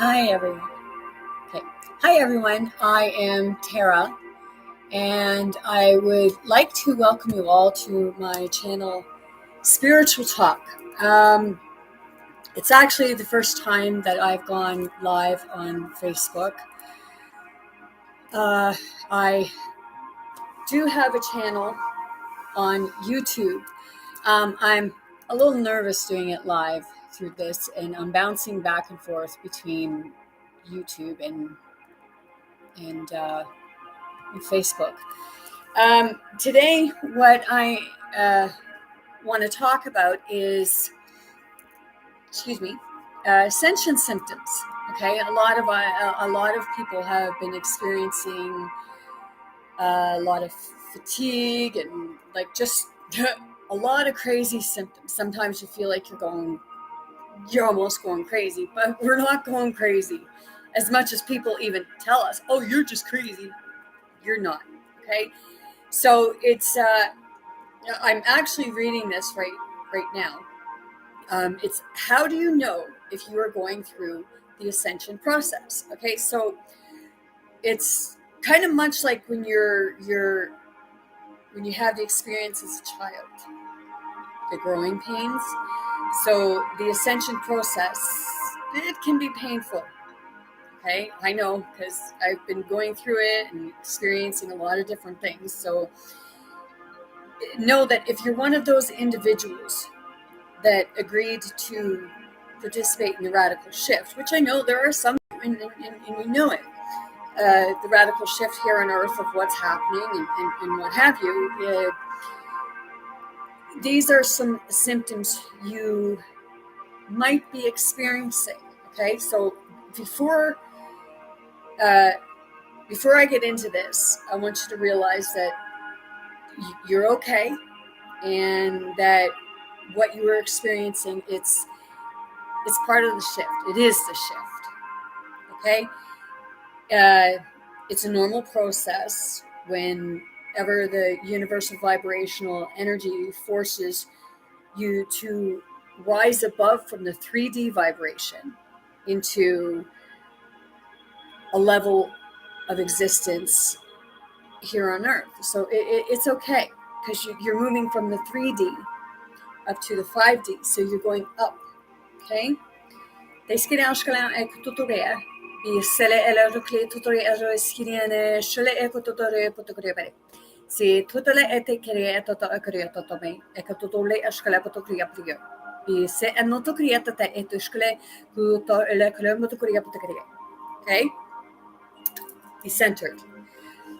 Hi everyone. Okay. Hi everyone. I am Tara, and I would like to welcome you all to my channel, Spiritual Talk. It's actually the first time that I've gone live on Facebook. I do have a channel on YouTube. I'm a little nervous doing it live through this, and I'm bouncing back and forth between YouTube and Facebook. Today, what I want to talk about is, Ascension symptoms. Okay, a lot of people have been experiencing a lot of fatigue and just a lot of crazy symptoms. Sometimes you feel like you're almost going crazy, but we're not going crazy as much as people even tell us. Oh, you're just crazy. You're not. Okay, so it's. I'm actually reading this right now. It's how do you know if you are going through the ascension process? Okay, so it's kind of much like when when you have the experience as a child, the growing pains. So the ascension process, it can be painful. Okay, I know because I've been going through it and experiencing a lot of different things. So know that if you're one of those individuals that agreed to participate in the radical shift, which I know there are some, and we know it, the radical shift here on Earth of what's happening and what have you. These are some symptoms you might be experiencing. Okay, so before I get into this, I want you to realize that you're okay, and that what you are experiencing, it's part of the shift. It is the shift. Okay, it's a normal process whenever the universal vibrational energy forces you to rise above from the 3D vibration into a level of existence here on Earth. So it's okay because you're moving from the 3D up to the 5D. So you're going up. Okay. Si tutele ete kere toto akriya toto me ekatotole ashkala poto kriya priya bi se anoto kriya tata etushkle kuto ele kremoto kriya poto kriya. Okay, be centered.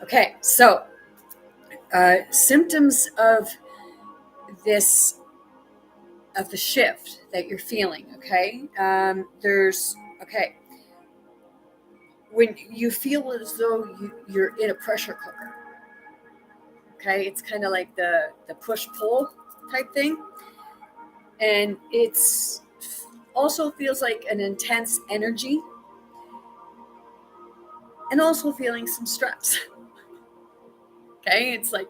Okay, so symptoms of this, of the shift that you're feeling. Okay, when you feel as though you're in a pressure cooker. Okay, it's kind of like the push-pull type thing. And it's also feels like an intense energy, and also feeling some stress. Okay, it's like,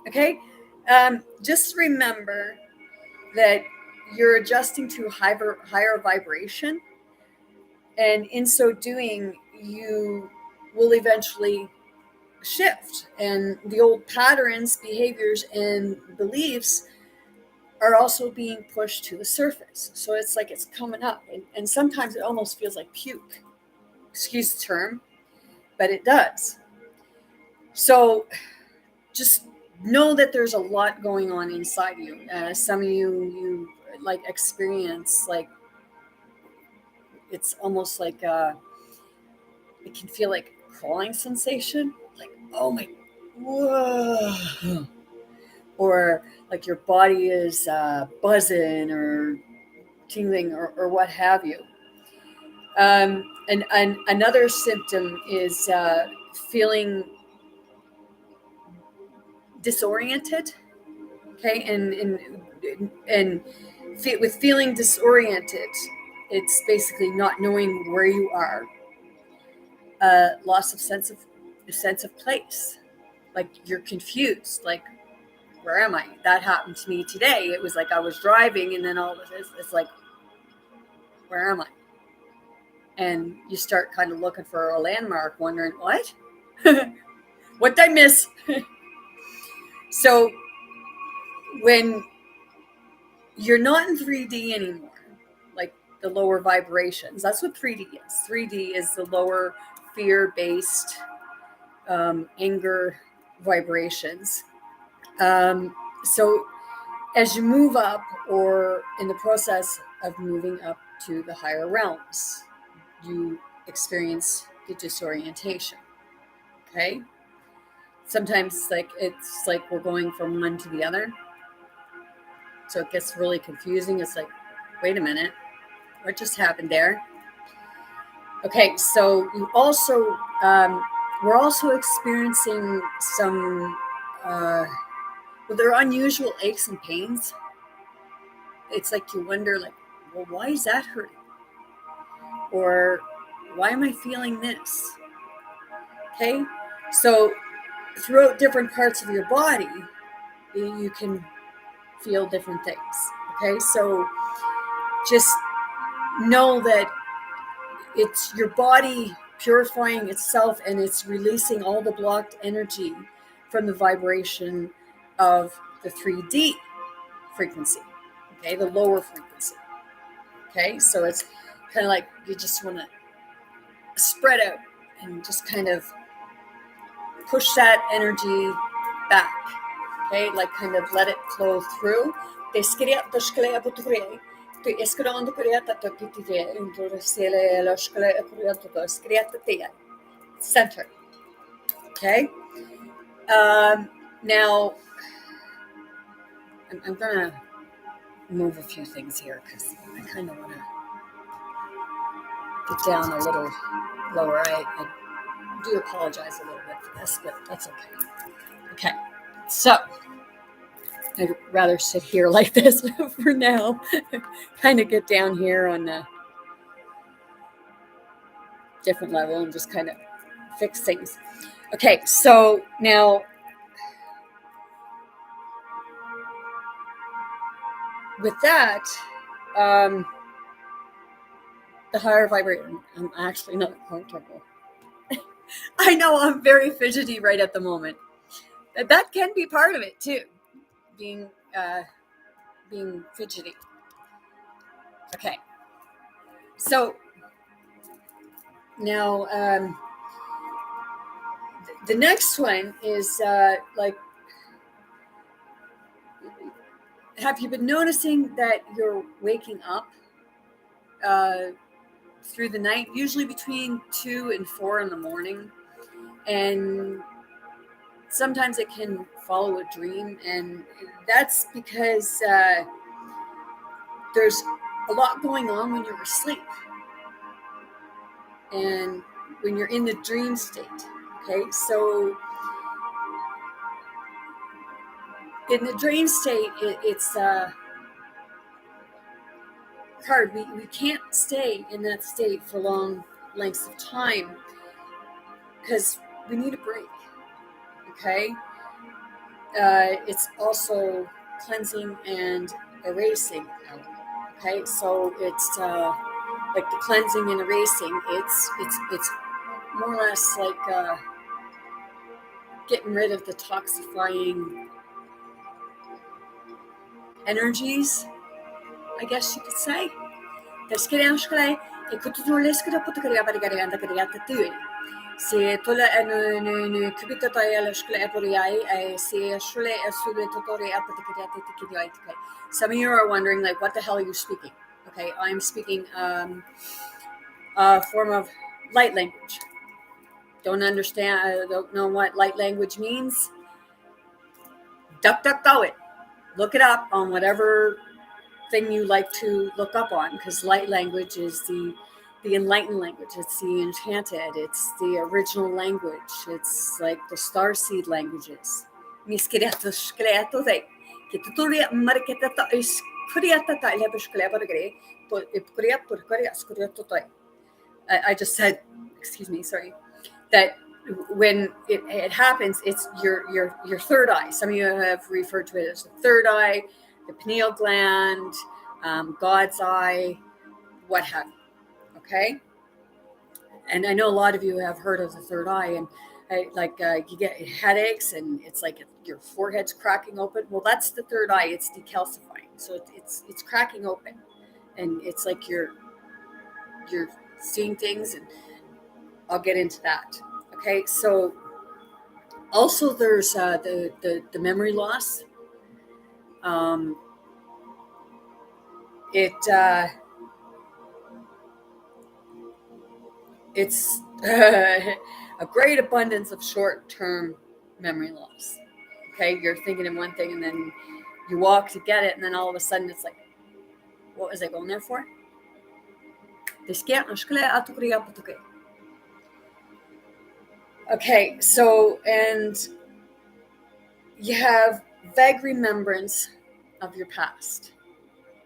okay, just remember that you're adjusting to higher vibration, and in so doing, you will eventually shift, and the old patterns, behaviors, and beliefs are also being pushed to the surface. So it's like it's coming up, and sometimes it almost feels like puke. Excuse the term, but it does. So just know that there's a lot going on inside you. Some of you like experience, like it's almost like it can feel like a crawling sensation, like, oh my, whoa, or like your body is buzzing or tingling or what have you. And another symptom is feeling disoriented. Okay, and with feeling disoriented, it's basically not knowing where you are. Loss of sense of place. Like you're confused. Like, where am I? That happened to me today. It was like I was driving, and then all of this, it's like, where am I? And you start kind of looking for a landmark, wondering, what? What did I miss? So when you're not in 3D anymore, like the lower vibrations, that's what 3D is. 3D is the lower fear-based anger vibrations. So as you move up, or in the process of moving up to the higher realms, you experience the disorientation. Okay? Sometimes it's like we're going from one to the other. So it gets really confusing. It's like, wait a minute, what just happened there? Okay, so you also we're also experiencing some they're unusual aches and pains. It's like you wonder, like, well, why is that hurting? Or why am I feeling this? Okay, so throughout different parts of your body, you can feel different things. Okay, so just know that it's your body purifying itself, and it's releasing all the blocked energy from the vibration of the 3D frequency, okay, the lower frequency. Okay, so it's kind of like you just want to spread out and just kind of push that energy back, okay, like kind of let it flow through. Center. Okay. Now I'm gonna move a few things here because I kind of want to get down a little lower. I do apologize a little bit for this, but that's okay. Okay, so I'd rather sit here like this for now. Kind of get down here on a different level and just kind of fix things. Okay, so now with that, the higher vibration, I'm actually not comfortable. I know I'm very fidgety right at the moment. That can be part of it too, being fidgety. Okay, so now the next one is like, have you been noticing that you're waking up through the night, usually between 2 and 4 in the morning, and sometimes it can follow a dream, and that's because there's a lot going on when you're asleep and when you're in the dream state. Okay, so in the dream state, it's hard. We can't stay in that state for long lengths of time because we need a break. Okay, it's also cleansing and erasing element. Okay, so it's like the cleansing and erasing. It's more or less like getting rid of the toxifying energies, I guess you could say. Se tola no kubita tayala shkle aporiai se shule asule totori apatikati tikidai. Some of you are wondering, like, what the hell are you speaking? Okay, I'm speaking a form of light language. Don't understand, don't know what light language means? Duck it. Look it up on whatever thing you like to look up on, because light language is the enlightened language. It's the enchanted. It's the original language. It's like the starseed languages. I just said, excuse me, sorry, that when it happens, it's your third eye. Some of you have referred to it as the third eye, the pineal gland, God's eye, what have you. Okay. And I know a lot of you have heard of the third eye, and you get headaches, and it's like your forehead's cracking open. Well, that's the third eye. It's decalcifying, so it's cracking open, and it's like you're seeing things, and I'll get into that. Okay, so also there's the memory loss. It's a great abundance of short-term memory loss. Okay, you're thinking in one thing, and then you walk to get it, and then all of a sudden it's like, what was I going there for? Okay, so, and you have vague remembrance of your past.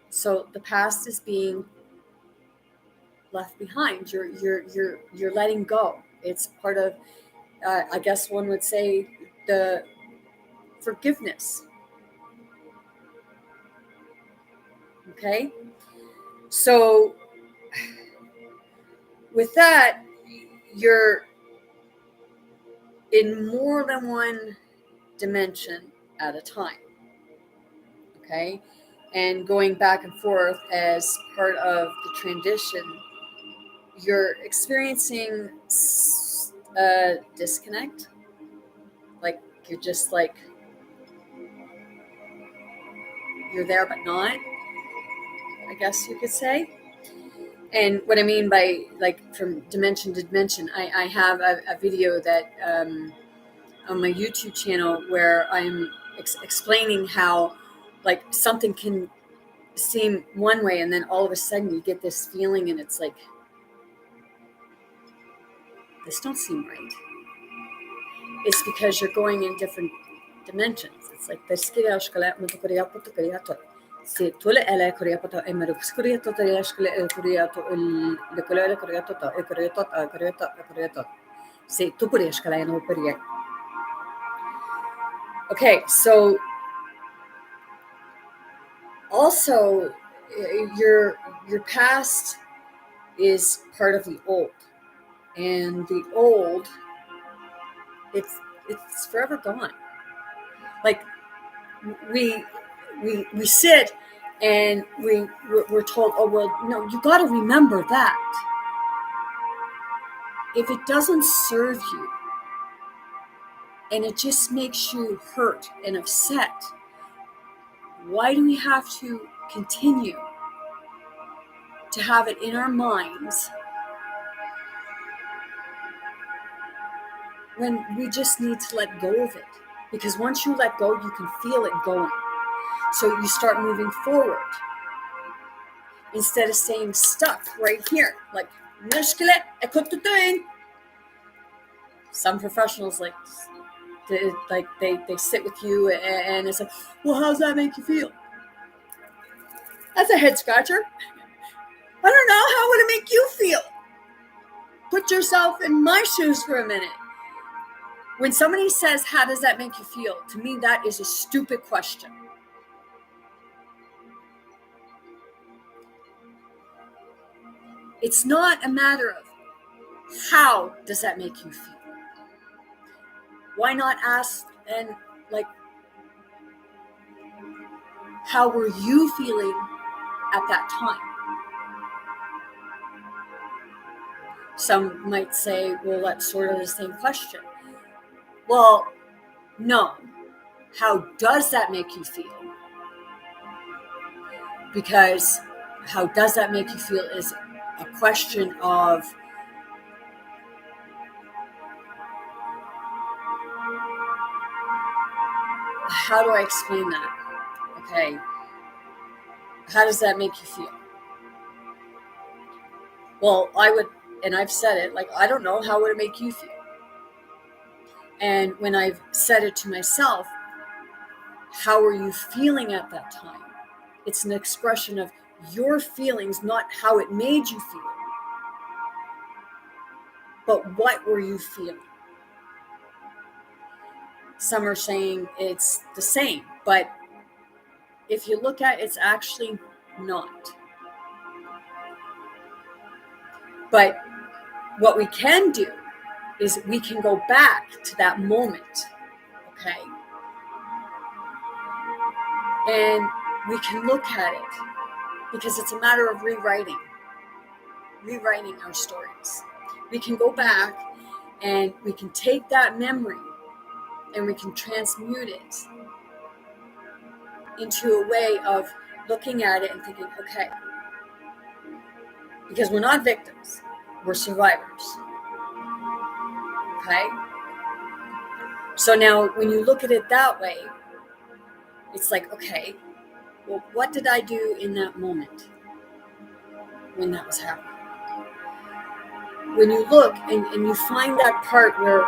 So the past is being left behind. You're letting go. It's part of, I guess one would say, the forgiveness. Okay, so with that, you're in more than one dimension at a time. Okay, and going back and forth as part of the transition, you're experiencing a disconnect. Like you're just like, you're there but not, I guess you could say. And what I mean by like from dimension to dimension, I have a video that on my YouTube channel where I'm explaining how like something can seem one way, and then all of a sudden you get this feeling, and it's like, this don't seem right. It's because you're going in different dimensions. It's like okay, so also your past is part of the old, and the old, it's forever gone. Like we sit and we're told, oh well, no, you got to remember that. If it doesn't serve you and it just makes you hurt and upset, why do we have to continue to have it in our minds when we just need to let go of it? Because once you let go, you can feel it going. So you start moving forward instead of staying stuck right here. Like, some professionals they sit with you and it's like, well, how does that make you feel? That's a head scratcher. I don't know. How would it make you feel? Put yourself in my shoes for a minute. When somebody says, how does that make you feel? To me, that is a stupid question. It's not a matter of how does that make you feel. Why not ask, and like, how were you feeling at that time? Some might say, well, that's sort of the same question. Well, no. How does that make you feel? Because how does that make you feel is a question of how do I explain that? Okay. How does that make you feel? Well, I would, and I've said it, like, I don't know, how would it make you feel? And when I've said it to myself, how are you feeling at that time? It's an expression of your feelings, not how it made you feel. But what were you feeling? Some are saying it's the same, but if you look at it, it's actually not. But what we can do is we can go back to that moment, okay? And we can look at it, because it's a matter of rewriting our stories. We can go back and we can take that memory and we can transmute it into a way of looking at it and thinking, okay, because we're not victims, we're survivors. Okay? So now when you look at it that way, it's like, okay, well, what did I do in that moment when that was happening? When you look and you find that part where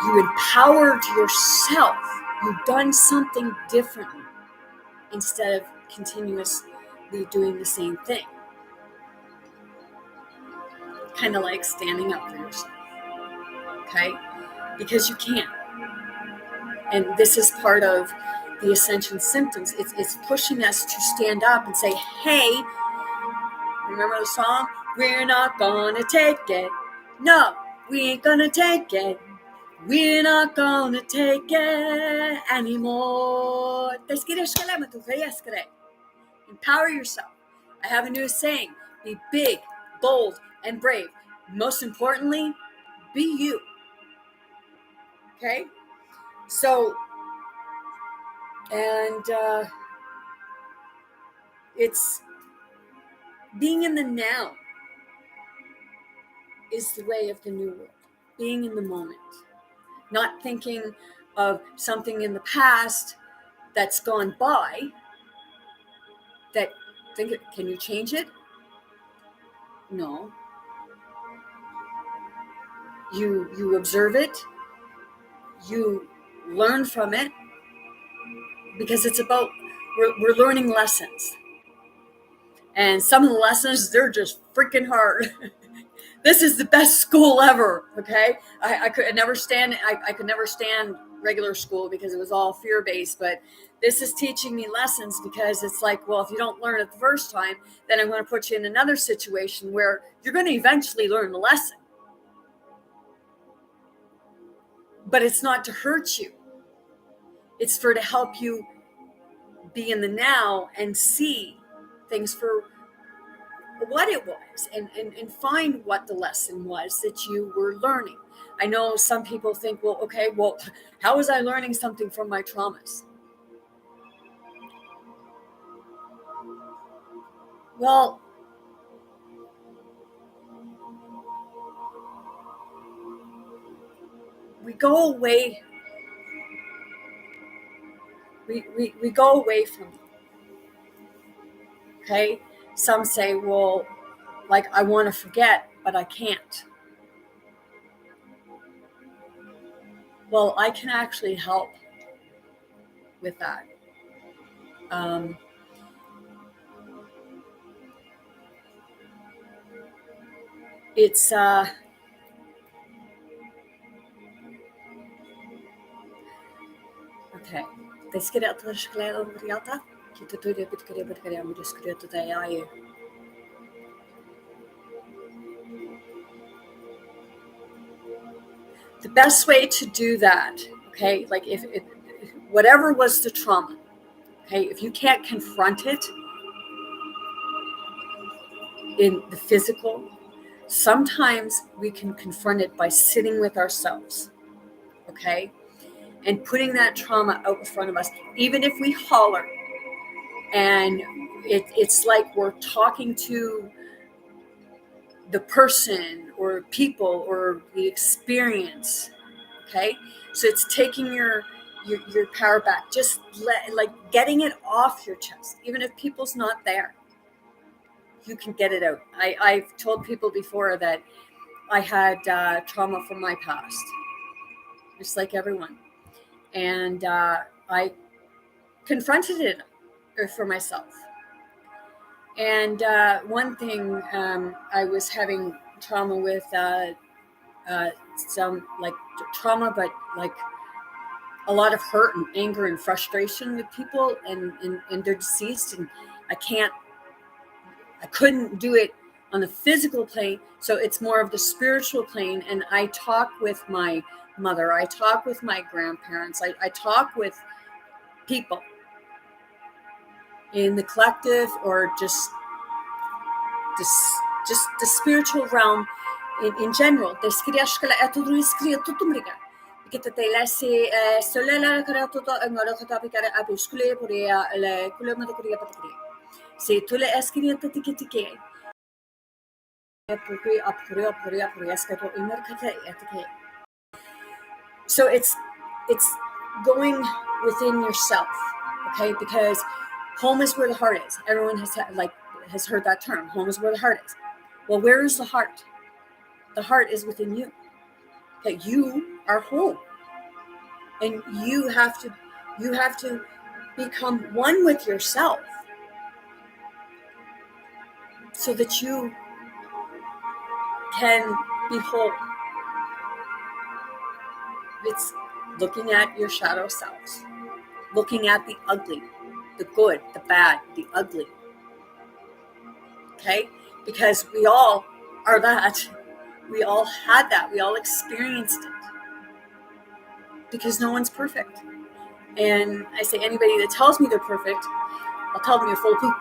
you empowered yourself, you've done something differently instead of continuously doing the same thing. Kind of like standing up for yourself. Okay? Because you can. And this is part of the Ascension Symptoms. It's pushing us to stand up and say, hey, remember the song? We're not gonna take it. No, we ain't gonna take it. We're not gonna take it anymore. Empower yourself. I have a new saying. Be big, bold, and brave. Most importantly, be you. Okay? So, and it's being in the now is the way of the new world. Being in the moment. Not thinking of something in the past that's gone by. Can you change it? No. You observe it. You learn from it. Because it's about, we're learning lessons. And some of the lessons, they're just freaking hard. This is the best school ever, okay? I could never stand regular school because it was all fear-based, but this is teaching me lessons because it's like, well, if you don't learn it the first time, then I'm going to put you in another situation where you're going to eventually learn the lesson. But it's not to hurt you. It's to help you be in the now and see things for what it was and find what the lesson was that you were learning. I know some people think, well, okay, well, how was I learning something from my traumas? Well, we go away. We go away from them. Okay? Some say, well, like, I want to forget, but I can't. Well, I can actually help with that. It's okay. The best way to do that, okay, like if whatever was the trauma, okay, if you can't confront it in the physical, sometimes we can confront it by sitting with ourselves, okay, and putting that trauma out in front of us, even if we holler, and it's like we're talking to the person or people or the experience. Okay, so it's taking your power back, just getting it off your chest. Even if people's not there, you can get it out. I've told people before that I had trauma from my past, just like everyone, and I confronted it for myself. And one thing, I was having trauma with some like trauma, but like a lot of hurt and anger and frustration with people, and they're deceased, and I couldn't do it on the physical plane. So it's more of the spiritual plane. And I talk with my mother. I talk with my grandparents. I talk with people in the collective, or just the spiritual realm in general. So it's going within yourself, okay? Because home is where the heart is. Everyone has heard that term. Home is where the heart is. Well, where is the heart? The heart is within you. That you are home, and you have to become one with yourself, so that you can be whole. It's looking at your shadow selves, looking at the ugly, the good, the bad, the ugly. Okay? Because we all are that. We all had that. We all experienced it. Because no one's perfect. And I say, anybody that tells me they're perfect, I'll tell them you're full of poop.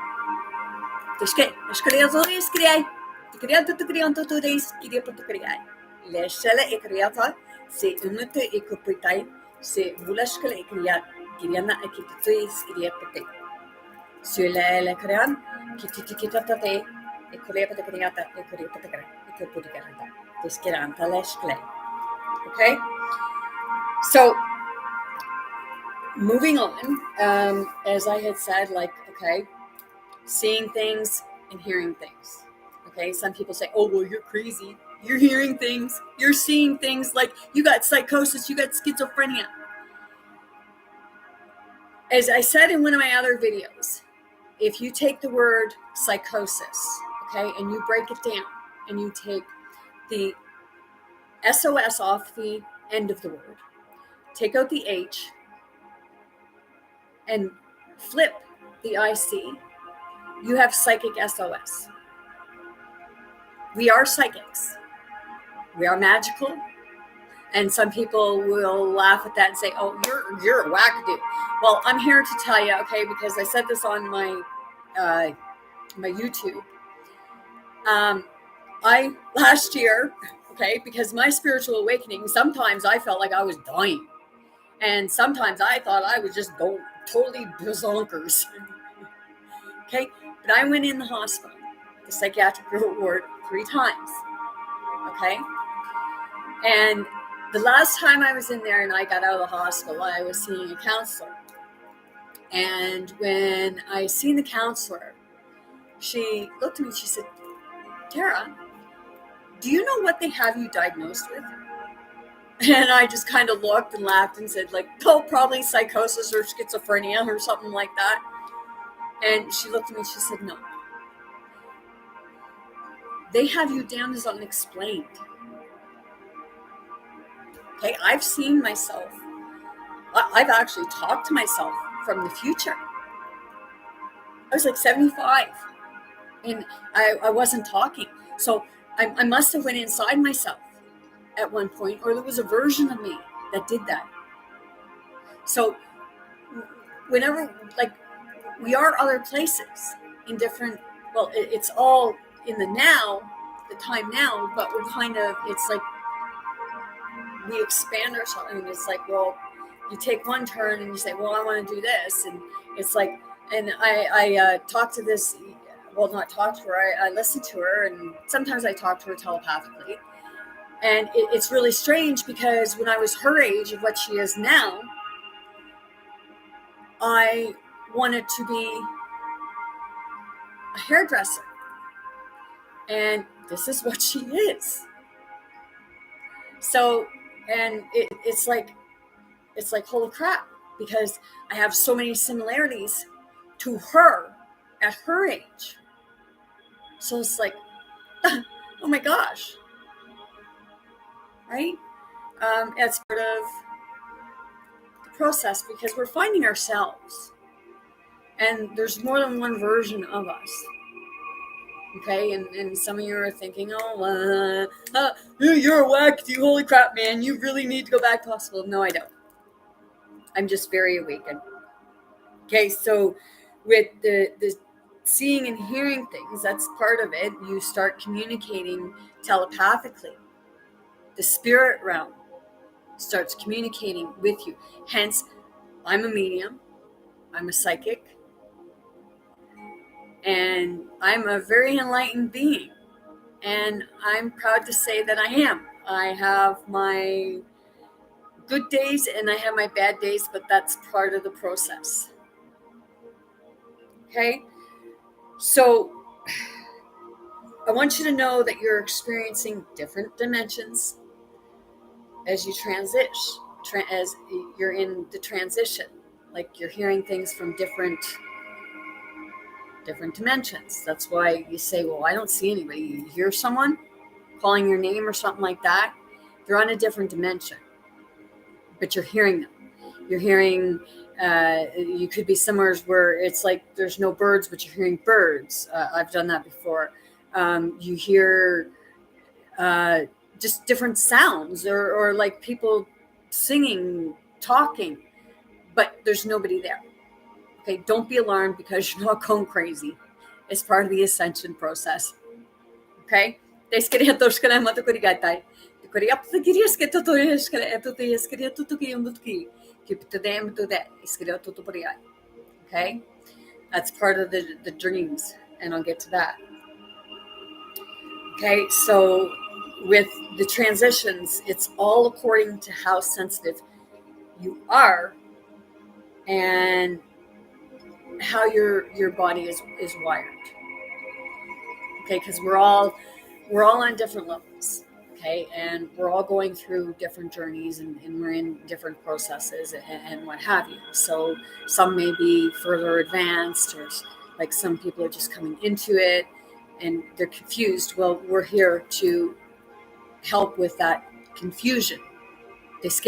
Okay? So, moving on, as I had said, okay, seeing things and hearing things. Okay, some people say, oh, well, you're crazy. You're hearing things. You're seeing things, like you got psychosis, you got schizophrenia. As I said in one of my other videos, if you take the word psychosis, okay, and you break it down, and you take the SOS off the end of the word, take out the H, and flip the IC, you have psychic SOS. We are psychics. We are magical. And some people will laugh at that and say, oh, you're a wackadoo. Well, I'm here to tell you, okay, because I said this on my YouTube. I last year, okay, because my spiritual awakening, sometimes I felt like I was dying. And sometimes I thought I was just going totally bazonkers. Okay, but I went in the hospital, the psychiatric ward, 3 times. Okay, and the last time I was in there and I got out of the hospital, I was seeing a counselor. And when I seen the counselor, she looked at me and she said, Tara, do you know what they have you diagnosed with? And I just kind of looked and laughed and said, like, oh, probably psychosis or schizophrenia or something like that. And she looked at me and she said, no. They have you down as unexplained. Okay, I've seen myself. I've actually talked to myself from the future. I was like 75 and I wasn't talking. So I must have went inside myself at one point, or there was a version of me that did that. So whenever, like, we are other places in different, well, it's all in the now, the time now, but we're kind of, it's like we expand ourselves. I mean, it's like, well, you take one turn and you say, well, I want to do this. And it's like, and I talked to this, well, not talk to her, I listened to her, and sometimes I talk to her telepathically. And it's really strange because when I was her age of what she is now, I wanted to be a hairdresser. And this is what she is. So, and it's like, holy crap, because I have so many similarities to her at her age. So it's like, oh my gosh, right? It's part of the process because we're finding ourselves, and there's more than one version of us. Okay, and some of you are thinking, you're whacked, you holy crap, man, you really need to go back to hospital. No, I don't. I'm just very awakened. Okay, so with the seeing and hearing things, that's part of it. You start communicating telepathically. The spirit realm starts communicating with you. Hence, I'm a medium, I'm a psychic, and I'm a very enlightened being. And I'm proud to say that I am. I have my good days and I have my bad days, but that's part of the process. Okay? So I want you to know that you're experiencing different dimensions as you as you're in the transition. Like you're hearing things from different dimensions. That's why you say, well, I don't see anybody. You hear someone calling your name or something like that, they're on a different dimension, but you're hearing them. You're hearing, you could be somewhere where it's like there's no birds, but you're hearing birds. I've done that before. You hear just different sounds or like people singing, talking, but there's nobody there. Okay, don't be alarmed because you're not going crazy. It's part of the ascension process. Okay? Okay? That's part of the dreams, and I'll get to that. Okay, so with the transitions, it's all according to how sensitive you are and how your body is wired. Okay, because we're all on different levels. Okay, and we're all going through different journeys and we're in different processes and what have you. So some may be further advanced, or like some people are just coming into it and they're confused. Well, we're here to help with that confusion. I just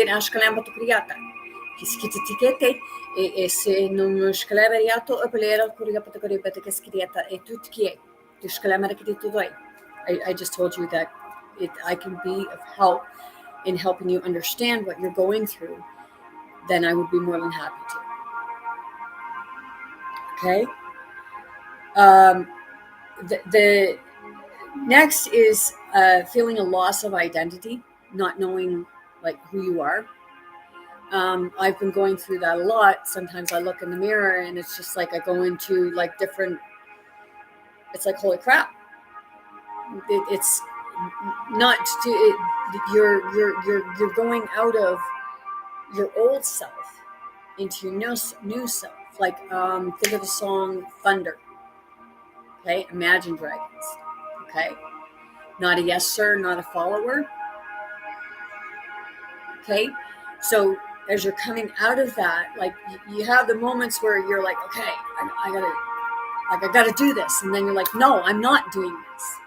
told you that I can be of help in helping you understand what you're going through, then I would be more than happy to. Okay? The next is feeling a loss of identity, not knowing like who you are. I've been going through that a lot. Sometimes I look in the mirror and it's just like I go into like different, it's like, holy crap. It's not you're going out of your old self into your new self. Like think of the song Thunder. Okay, Imagine Dragons. Okay, not a yes sir, not a follower. Okay, so as you're coming out of that, like you have the moments where you're like, okay, I gotta do this, and then you're like, no, I'm not doing this.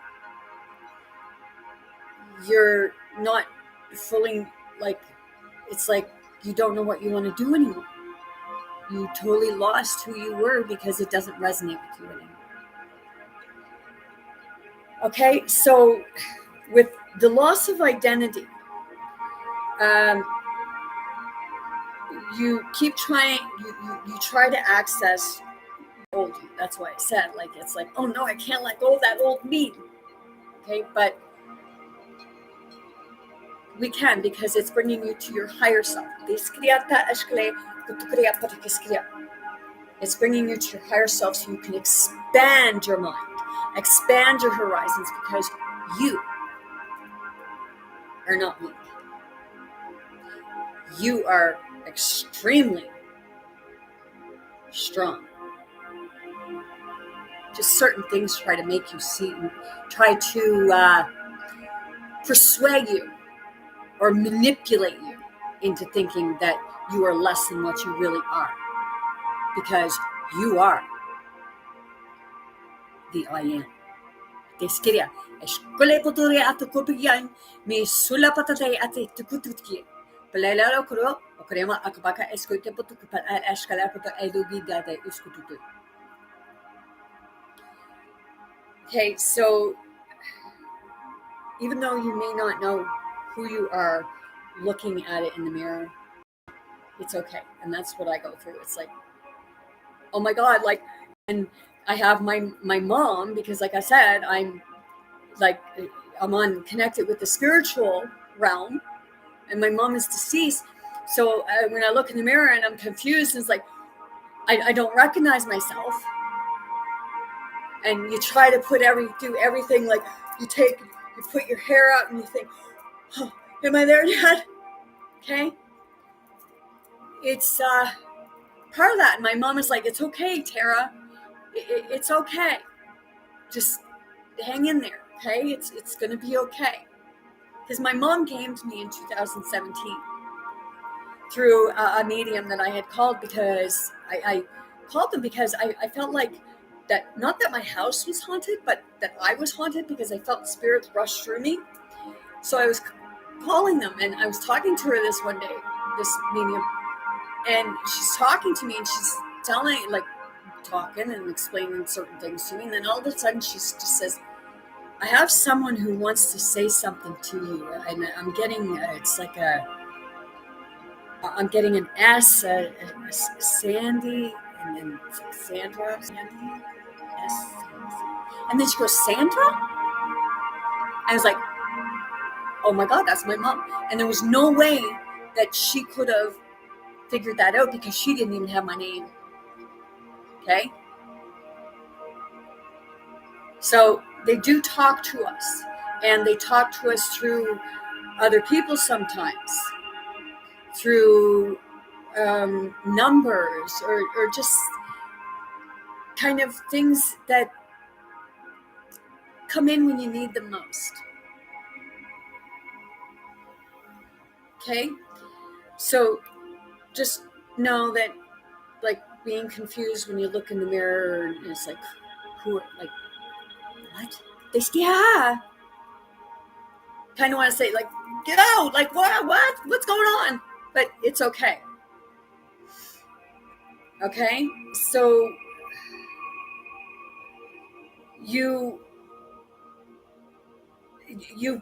You're not fully like, it's like you don't know what you want to do anymore. You totally lost who you were because it doesn't resonate with you anymore. Okay, so with the loss of identity, you keep trying, you try to access old you. That's why I said, like, it's like, oh no, I can't let go of that old me. Okay, but we can, because it's bringing you to your higher self. It's bringing you to your higher self so you can expand your mind, expand your horizons, because you are not weak. You are extremely strong. Just certain things try to make you see, try to persuade you or manipulate you into thinking that you are less than what you really are, because you are the I am. Deskiria, eskole potore atukopiyan, mi sula patate ate tukututki. Pelelaro kuro, okrema akabaka eskoite potukupa eskala poto edugida de uskututu. Okay, so even though you may not know who you are looking at it in the mirror, it's okay. And that's what I go through. It's like, oh my God, like, and I have my mom, because like I said, like I'm on connected with the spiritual realm, and my mom is deceased. So when I look in the mirror and I'm confused, it's like I don't recognize myself. And you try to do everything, like you put your hair out and you think, oh, am I there yet? Okay, it's part of that. And my mom is like, it's okay, Tara, it's okay, just hang in there. Okay, it's gonna be okay. Because my mom came to me in 2017 through a medium that I had called, because I called them because I felt like that, not that my house was haunted, but that I was haunted, because I felt spirits rush through me. So I was calling them, and I was talking to her this one day, this medium, and she's talking to me, and she's talking and explaining certain things to me, and then all of a sudden she just says, I have someone who wants to say something to you, and I'm getting I'm getting an S, Sandy, and then Sandra, Sandy, S, and then she goes, Sandra? I was like, oh my God, that's my mom. And there was no way that she could have figured that out, because she didn't even have my name. Okay? So they do talk to us, and they talk to us through other people sometimes, through numbers, or just kind of things that come in when you need them most. Okay? So just know that, like, being confused when you look in the mirror, and it's like, who, like, what? Yeah. Kind of want to say, like, get out, like, what's going on? But it's okay. Okay? So you've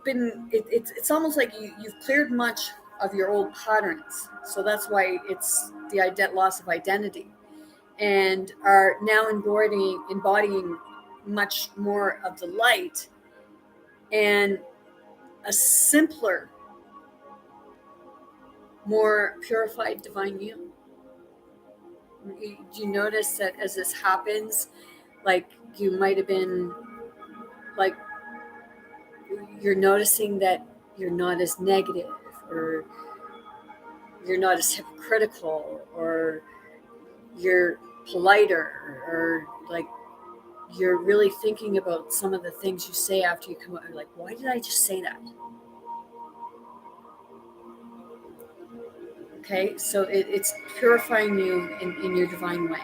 been, it's almost like you've cleared much of your old patterns. So that's why it's the loss of identity, and are now embodying much more of the light and a simpler, more purified divine you. Do you notice that as this happens, like, you might have been, like, you're noticing that you're not as negative, or you're not as hypocritical, or you're politer, or like you're really thinking about some of the things you say after you come out. You're like, why did I just say that? Okay, so it's purifying you in your divine way.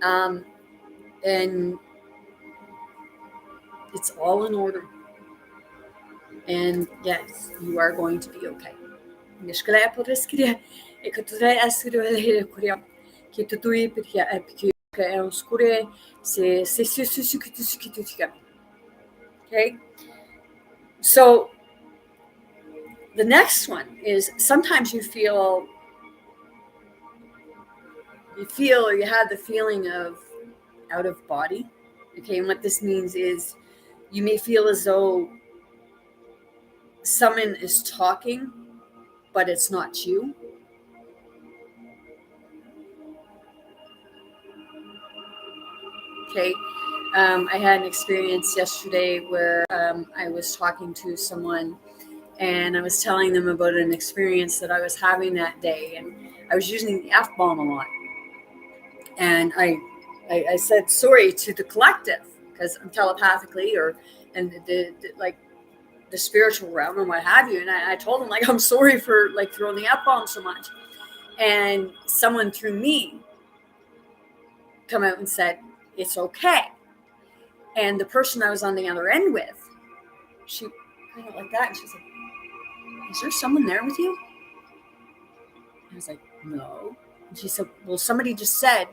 And it's all in order. And yes, you are going to be okay. Okay, so the next one is, sometimes you feel or you have the feeling of out of body. Okay, and what this means is you may feel as though someone is talking, but it's not you. Okay, I had an experience yesterday where I was talking to someone, and I was telling them about an experience that I was having that day, and I was using the F-bomb a lot. And I said sorry to the collective, because I'm telepathically, and the spiritual realm and what have you. And I told them, like, I'm sorry for, like, throwing the F-bomb so much. And someone through me come out and said, it's okay. And the person I was on the other end with, she kind of like that, and she's like, is there someone there with you? I was like, no. And she said, well, somebody just said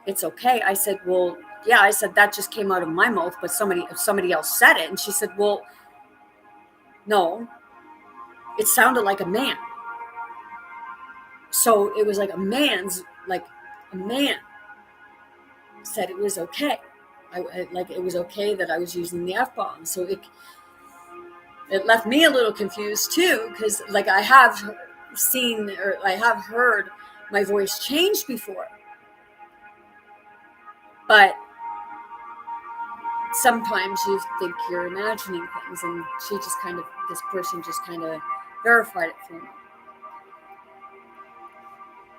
it's okay. I said, well, yeah, I said, that just came out of my mouth, but somebody else said it. And she said, well, no, it sounded like a man. So it was like a man said it was okay. Like it was okay that I was using the F-bomb. So it left me a little confused too, because like I have seen or I have heard my voice change before. But sometimes you think you're imagining things, and this person just kind of verified it for me.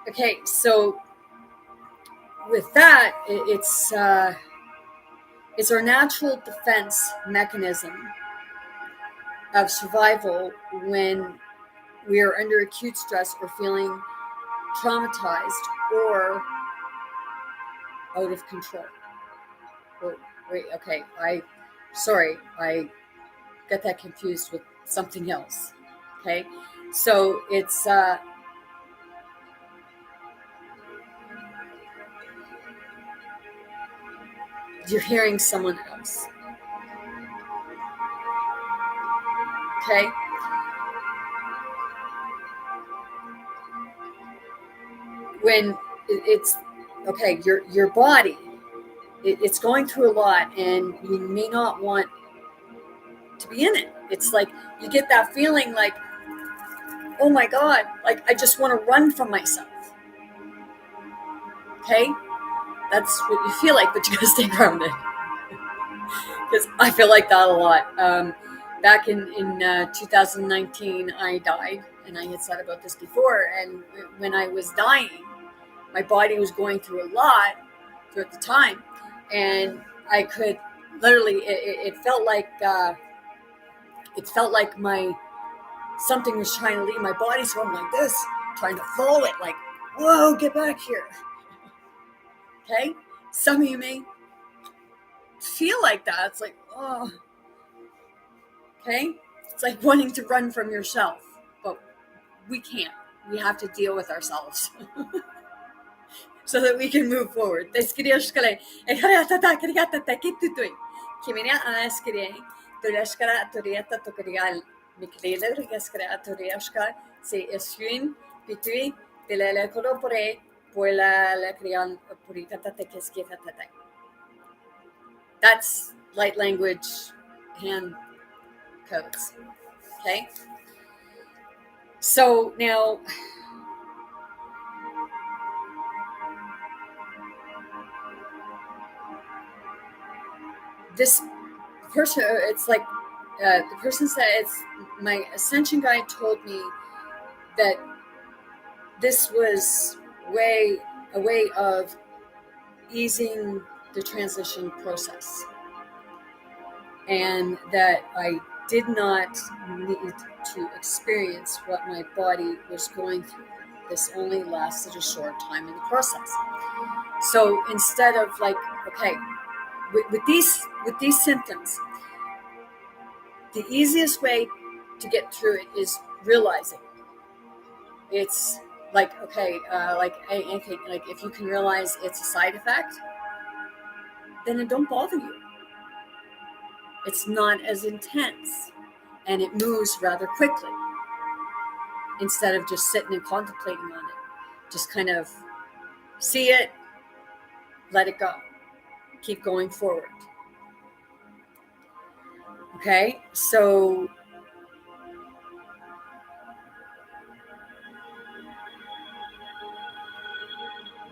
Okay, so with that, it's our natural defense mechanism of survival when we are under acute stress or feeling traumatized or out of control. Oh, wait, okay, I got that confused with something else. Okay, so it's you're hearing someone else. Okay, when it's okay, your body, it's going through a lot, and you may not want to be in it. It's like you get that feeling like, oh my God, like I just want to run from myself. Okay, that's what you feel like, but you gotta stay grounded. Because I feel like that a lot. Back in 2019, I died, and I had said about this before. And when I was dying, my body was going through a lot throughout the time, and I could literally. It felt like my something was trying to leave my body, so I'm like this, trying to follow it, like, whoa, get back here. Okay, some of you may feel like that. It's like, oh, okay, it's like wanting to run from yourself, but we can't. We have to deal with ourselves so that we can move forward. That's light language hand codes. Okay. So now, this person, it's like the person said, it's my ascension guide told me that this was a way of easing the transition process, and that I did not need to experience what my body was going through. This only lasted a short time in the process. So instead of like, okay, with these symptoms, the easiest way to get through it is realizing it's like, okay, like anything, like if you can realize it's a side effect, then it don't bother you. It's not as intense, and it moves rather quickly. Instead of just sitting and contemplating on it, just kind of see it, let it go, keep going forward. Okay, so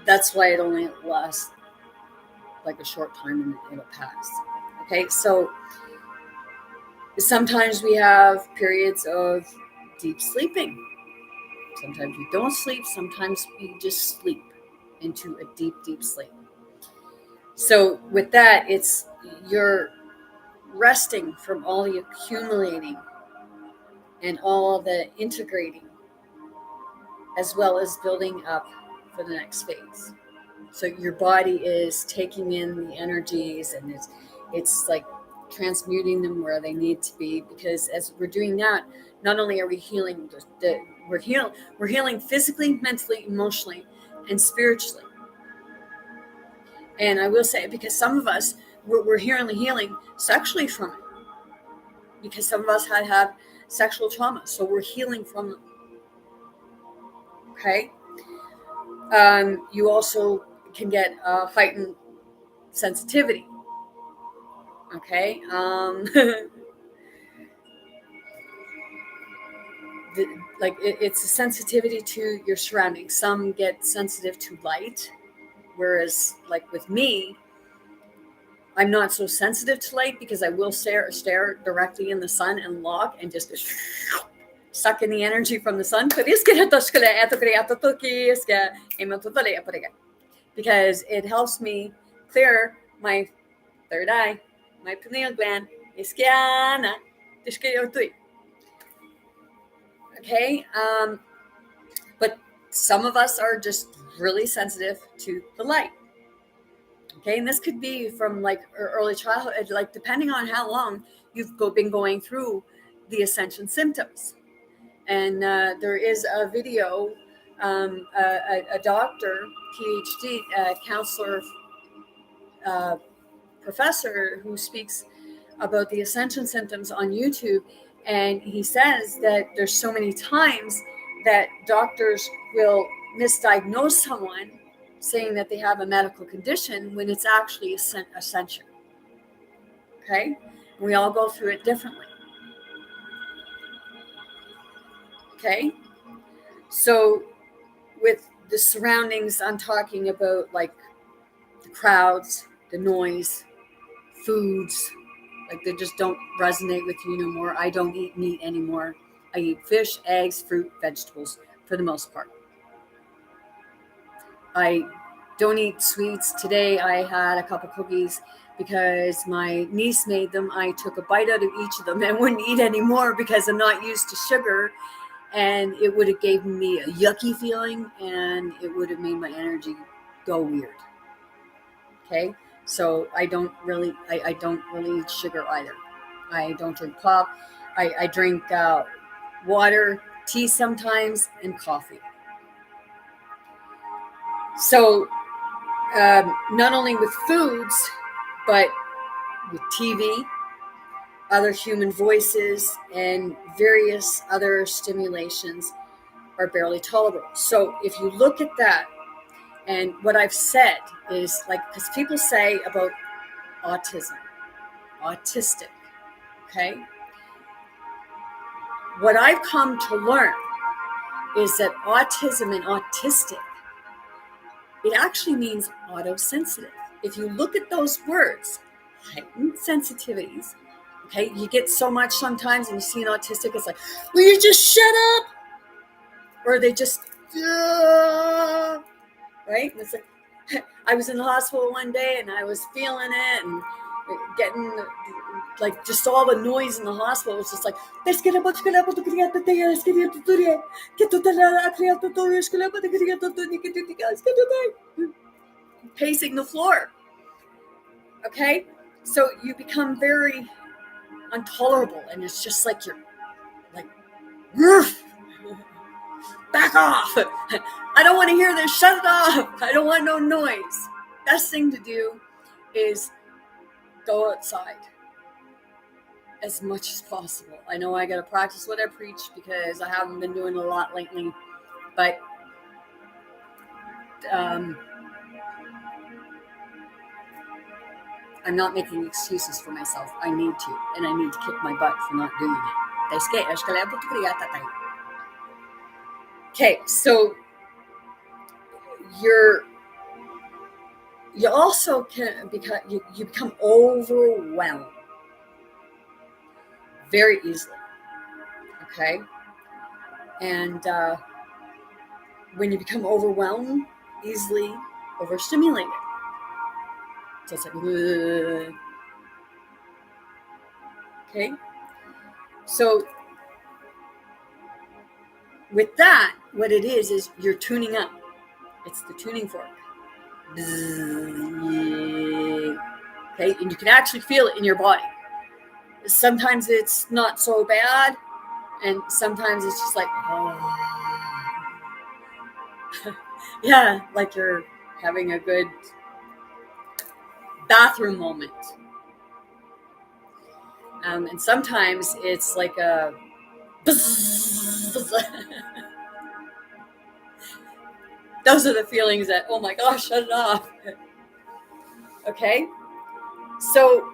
that's why it only lasts like a short time and it'll pass. Okay, so sometimes we have periods of deep sleeping. Sometimes we don't sleep. Sometimes we just sleep into a deep, deep sleep. So with that, it's you're resting from all the accumulating and all the integrating, as well as building up for the next phase. So your body is taking in the energies, and it's like transmuting them where they need to be, because as we're doing that, not only are we healing we're healing physically, mentally, emotionally, and spiritually. And I will say, because some of us, we're healing sexually from it. Because some of us have sexual trauma. So we're healing from them. Okay? You also can get heightened sensitivity. Okay? It's a sensitivity to your surroundings. Some get sensitive to light, whereas like with me, I'm not so sensitive to light because I will stare directly in the sun and lock and just suck in the energy from the sun. Because it helps me clear my third eye, my pineal gland. Okay, but some of us are just really sensitive to the light. Okay, and this could be from like early childhood, like depending on how long you've been going through the Ascension Symptoms. And there is a video, a doctor, PhD, counselor, professor who speaks about the Ascension Symptoms on YouTube. And he says that there's so many times that doctors will misdiagnose someone saying that they have a medical condition when it's actually ascension. Okay? We all go through it differently. Okay? So with the surroundings, I'm talking about like the crowds, the noise, foods, like they just don't resonate with you no more. I don't eat meat anymore. I eat fish, eggs, fruit, vegetables for the most part. I don't eat sweets. Today I had a couple cookies because my niece made them. I took a bite out of each of them and wouldn't eat anymore because I'm not used to sugar, and it would have given me a yucky feeling and it would have made my energy go weird. Okay, so I don't really eat sugar either. I don't drink pop. I drink water, tea sometimes, and coffee. So not only with foods, but with TV, other human voices, and various other stimulations are barely tolerable. So if you look at that, and what I've said is like, because people say about autistic, okay? What I've come to learn is that autism and autistic, it actually means autosensitive. If you look at those words, heightened sensitivities, okay, you get so much sometimes and you see an autistic, it's like, will you just shut up? Or they just, right? And it's like, I was in the hospital one day and I was feeling it and getting like just all the noise in the hospital. It was just like, pacing the floor. Okay, so you become very intolerable, and it's just like you're like, back off. I don't want to hear this. Shut it off. I don't want no noise. Best thing to do is go outside as much as possible. I know I got to practice what I preach because I haven't been doing a lot lately, but I'm not making excuses for myself. I need to, and I need to kick my butt for not doing it. Okay, so you also can you become overwhelmed very easily. Okay, and when you become overwhelmed, easily overstimulated. So it's like, ugh. Okay. So with that, what it is you're tuning up. It's the tuning fork. Okay, and you can actually feel it in your body. Sometimes it's not so bad, and sometimes it's just like, oh. Yeah, like you're having a good bathroom moment. And sometimes it's like a those are the feelings that, oh my gosh, shut it off. Okay, so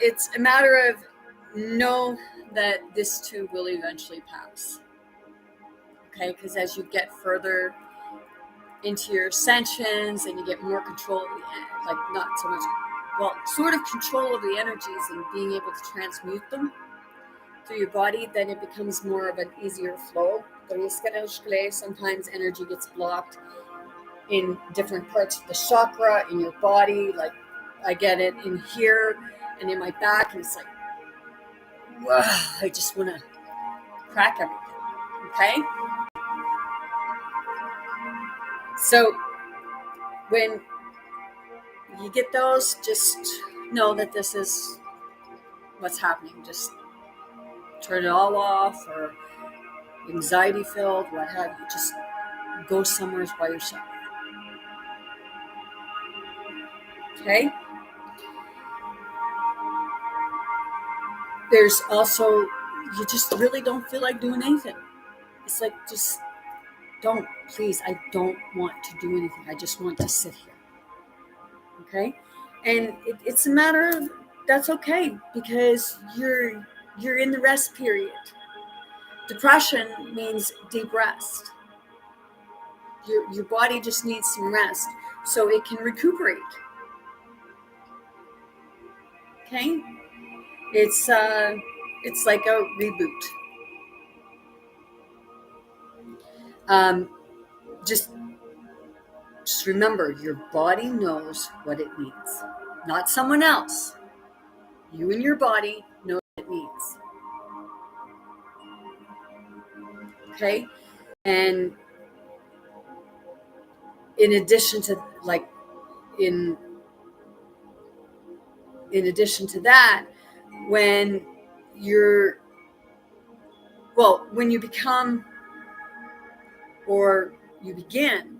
it's a matter of know that this too will eventually pass. Okay, because as you get further into your ascensions and you get more control of the, like not so much, well, sort of control of the energies and being able to transmute them through your body, then it becomes more of an easier flow. Sometimes energy gets blocked in different parts of the chakra in your body. Like I get it in here and in my back, and it's like, whoa, I just want to crack everything. Okay? So when you get those, just know that this is what's happening. Just turn it all off, or anxiety filled, what have you. Just go somewhere by yourself. Okay? There's also, you just really don't feel like doing anything. It's like, just don't, please, I don't want to do anything. I just want to sit here. Okay? And it's a matter of, that's okay, because you're in the rest period. Depression means deep rest. Your body just needs some rest so it can recuperate. Okay? It's like a reboot. Just remember, your body knows what it needs, not someone else. You and your body know what it needs. Okay? And in addition to in addition to that, when you become, or you begin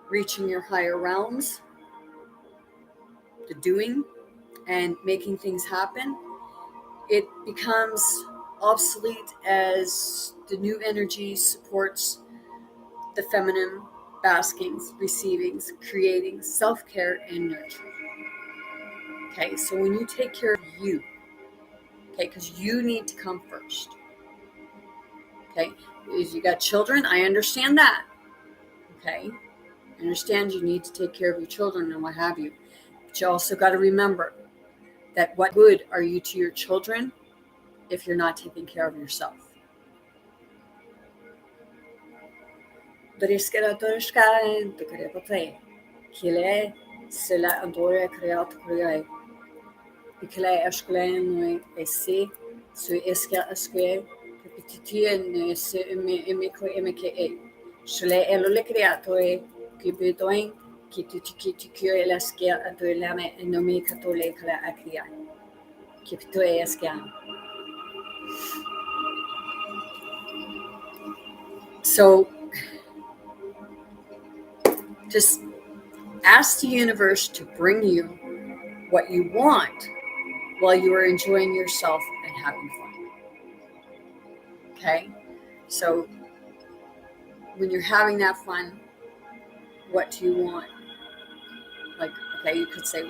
reaching your higher realms, the doing and making things happen, it becomes obsolete as the new energy supports the feminine baskings, receivings, creating, self-care, and nurturing. Okay, so when you take care of you, okay, because you need to come first. Okay, if you got children, I understand that. Okay, I understand you need to take care of your children and what have you. But you also got to remember that what good are you to your children if you're not taking care of yourself? So just ask the universe to bring you what you want while you are enjoying yourself and having fun. Okay? So when you're having that fun, what do you want? Like, okay, you could say,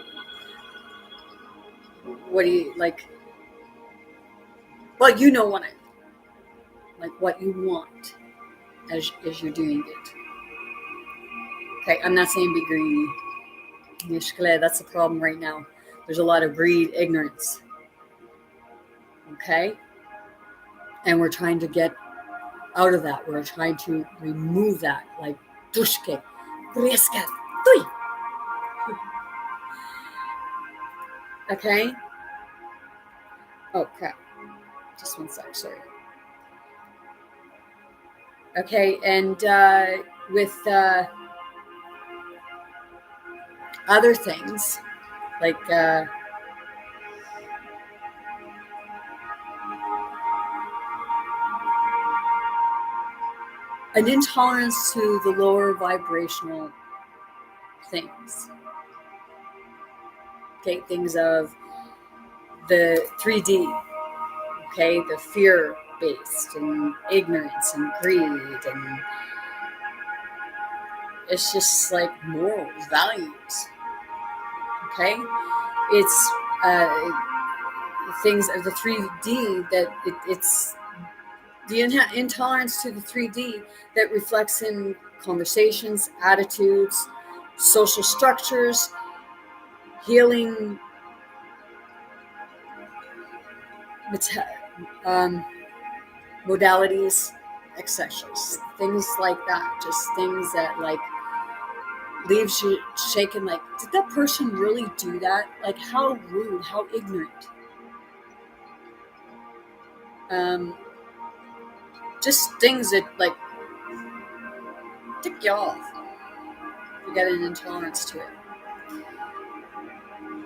what do you like? Well, you know what what you want as you're doing it. Okay, I'm not saying be greedy. That's the problem right now. There's a lot of greed, ignorance. Okay? And we're trying to get out of that. We're trying to remove that. Like, dushke, breska, tui. Okay? Oh, crap. Just one sec, sorry. Okay, and with other things, like an intolerance to the lower vibrational things. Okay, things of the 3D, okay, the fear-based and ignorance and greed, and it's just like morals, values, okay? It's things of the 3D that it's the intolerance to the 3D that reflects in conversations, attitudes, social structures, healing, modalities, etc. Things like that. Just things that like leaves you shaken. Like, did that person really do that? Like, how rude, how ignorant. Just things that like tick you off. You get an intolerance to it.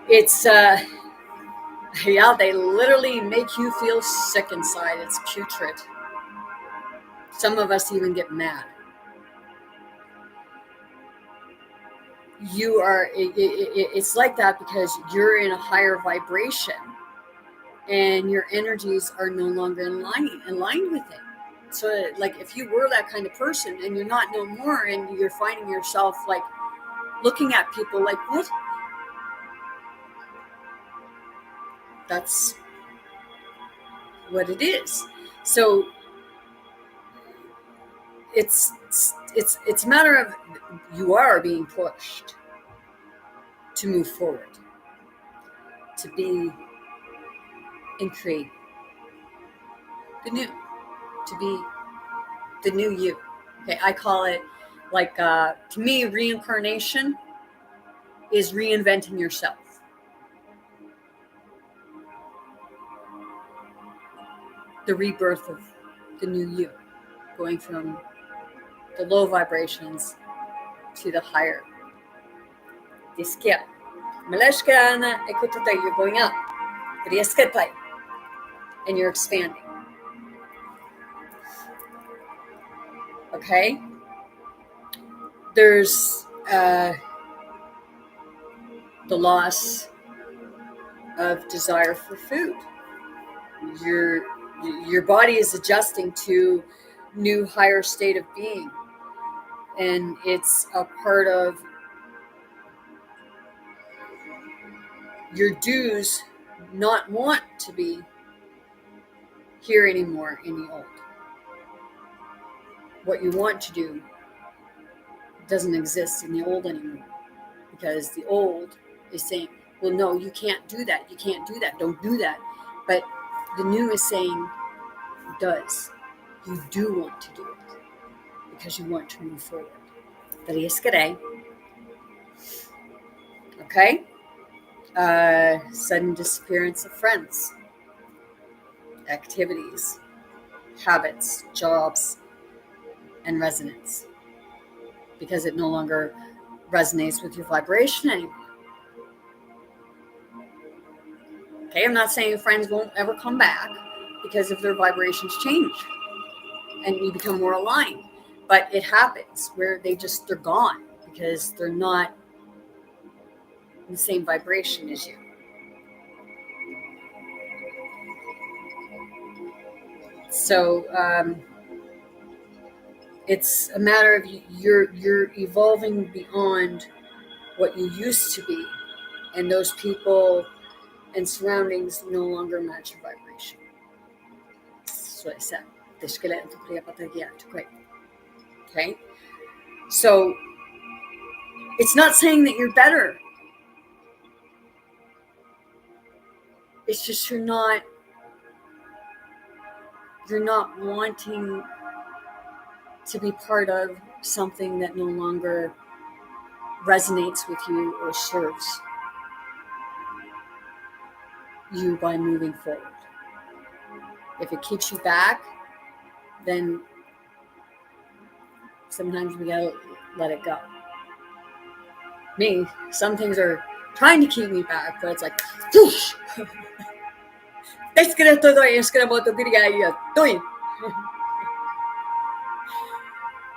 It's yeah, they literally make you feel sick inside. It's putrid. Some of us even get mad. You are, it's like that because you're in a higher vibration and your energies are no longer aligned with it. So like if you were that kind of person and you're not no more, and you're finding yourself like looking at people like, what? That's what it is. So it's a matter of you are being pushed to move forward, to be and create the new, to be the new you. Okay, I call it like to me, reincarnation is reinventing yourself. The rebirth of the new you, going from the low vibrations to the higher. Diskia. Maleshkana, ekututa, you're going up. Riesketai. And you're expanding. Okay? There's the loss of desire for food. Your body is adjusting to new higher state of being, and it's a part of your dues not want to be here anymore in the old. What you want to do doesn't exist in the old anymore, because the old is saying, well, no, you can't do that, you can't do that, don't do that. But the new is saying, does. You do want to do it because you want to move forward. Okay? Sudden disappearance of friends, activities, habits, jobs, and resonance, because it no longer resonates with your vibration anymore. Okay, I'm not saying friends won't ever come back because if their vibrations change and you become more aligned, but it happens where they're gone because they're not in the same vibration as you. So it's a matter of you're evolving beyond what you used to be, and those people and surroundings no longer match your vibration. So I said, okay? So it's not saying that you're better. It's just you're not wanting to be part of something that no longer resonates with you or serves you by moving forward. If it keeps you back, then sometimes we gotta let it go. Me, some things are trying to keep me back, but it's like, whoosh!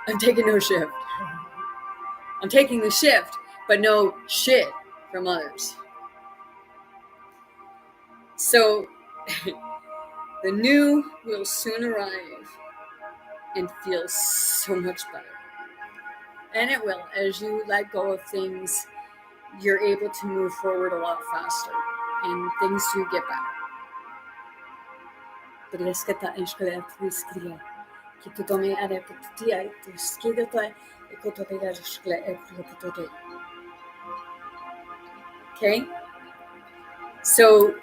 I'm taking no shift. I'm taking the shift, but no shit from others. So the new will soon arrive and feel so much better. And it will. As you let go of things, you're able to move forward a lot faster and things do get better. Okay? So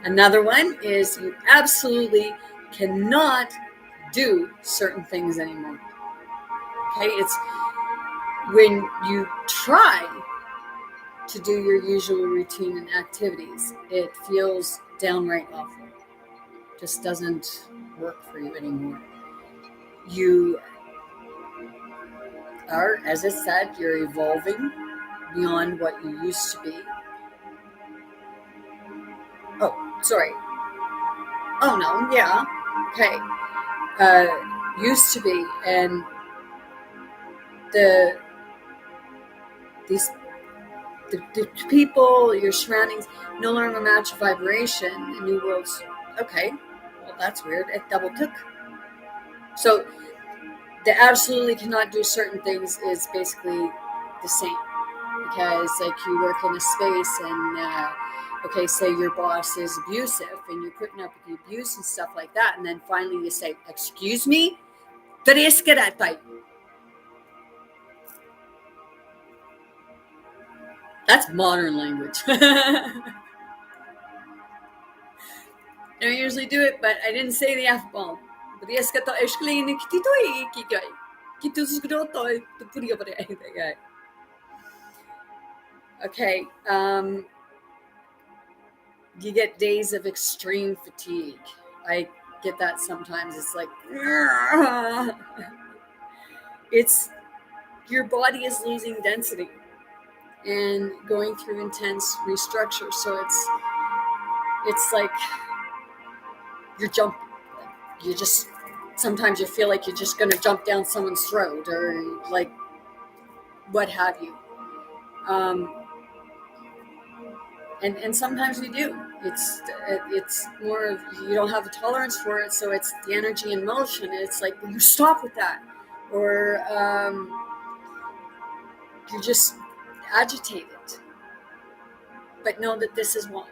another one is you absolutely cannot do certain things anymore. Okay? It's when you try to do your usual routine and activities, it feels downright awful. Just doesn't work for you anymore. You are, as I said, you're evolving beyond what you used to be. Oh, sorry. Oh no, yeah. Okay. Used to be, and the these the people, your surroundings, no longer match vibration. The new world's okay. Well, that's weird. It double took. So the absolutely cannot do certain things is basically the same, because like you work in a space and okay, say your boss is abusive and you're putting up with the abuse and stuff like that, and then finally you say, excuse me, that's modern language. I don't usually do it, but I didn't say the F-bomb. Okay, you get days of extreme fatigue. I get that sometimes. It's like, it's your body is losing density and going through intense restructure. So it's like you're jumping. You just sometimes you feel like you're just going to jump down someone's throat or like what have you. And sometimes we do. It's more of you don't have the tolerance for it, so it's the energy in motion. It's like, will you stop with that? Or you're just agitated. But know that this is why.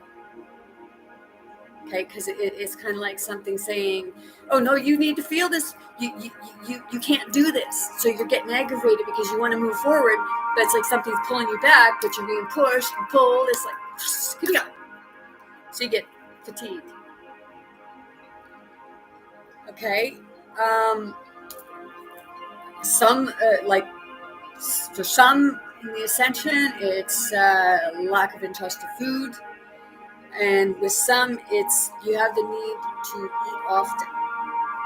Okay, because it's kind of like something saying, oh no, you need to feel this. You can't do this. So you're getting aggravated because you want to move forward, but it's like something's pulling you back, but you're being pushed and pulled. It's like, just get up. So you get fatigued. Okay. Some like for some in the Ascension, it's lack of interest to food, and with some, it's you have the need to eat often.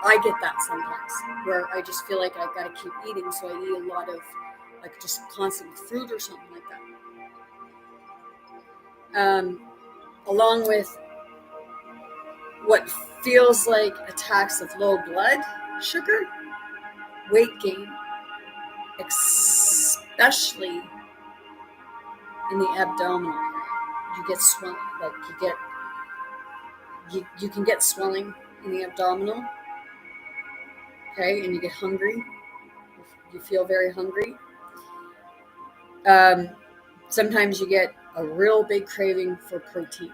I get that sometimes, where I just feel like I've got to keep eating, so I eat a lot of like just constant fruit or something like that. Along with what feels like attacks of low blood sugar, weight gain, especially in the abdominal area. You get swelling, like you can get swelling in the abdominal, okay, and you get hungry. You feel very hungry. Sometimes you get a real big craving for protein.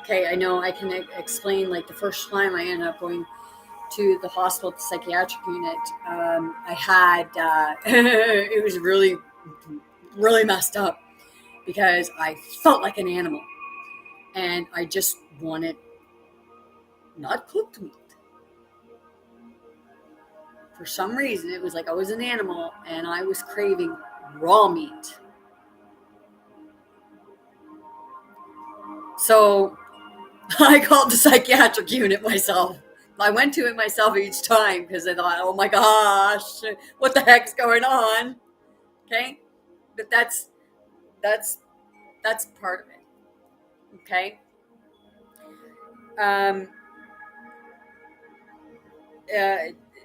Okay, I know I can explain, like the first time I ended up going to the hospital, the psychiatric unit, I had, it was really, really messed up because I felt like an animal and I just wanted not cooked meat. For some reason, it was like I was an animal and I was craving raw meat. So I called the psychiatric unit myself. I went to it myself each time because I thought, oh my gosh, what the heck's going on? Okay, but that's part of it. Okay. Um,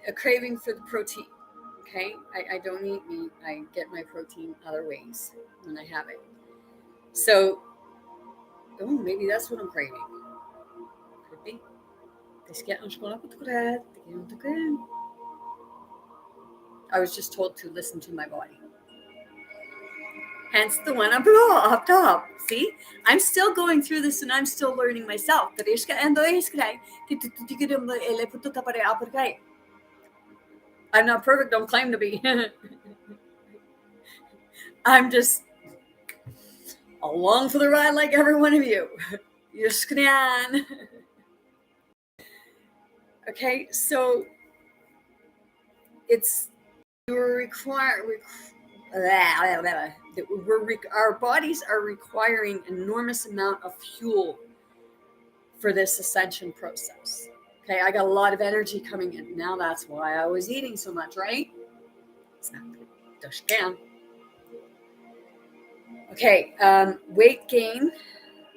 a craving for the protein. Okay, I don't eat meat. I get my protein other ways when I have it. So, maybe that's what I'm craving. Could be. I was just told to listen to my body. Hence the one up top. See, I'm still going through this and I'm still learning myself. I'm not perfect, don't claim to be. I'm just along for the ride like every one of you. Okay, so it's our bodies are requiring enormous amount of fuel for this ascension process. Okay, I got a lot of energy coming in. Now that's why I was eating so much, right? Okay, weight gain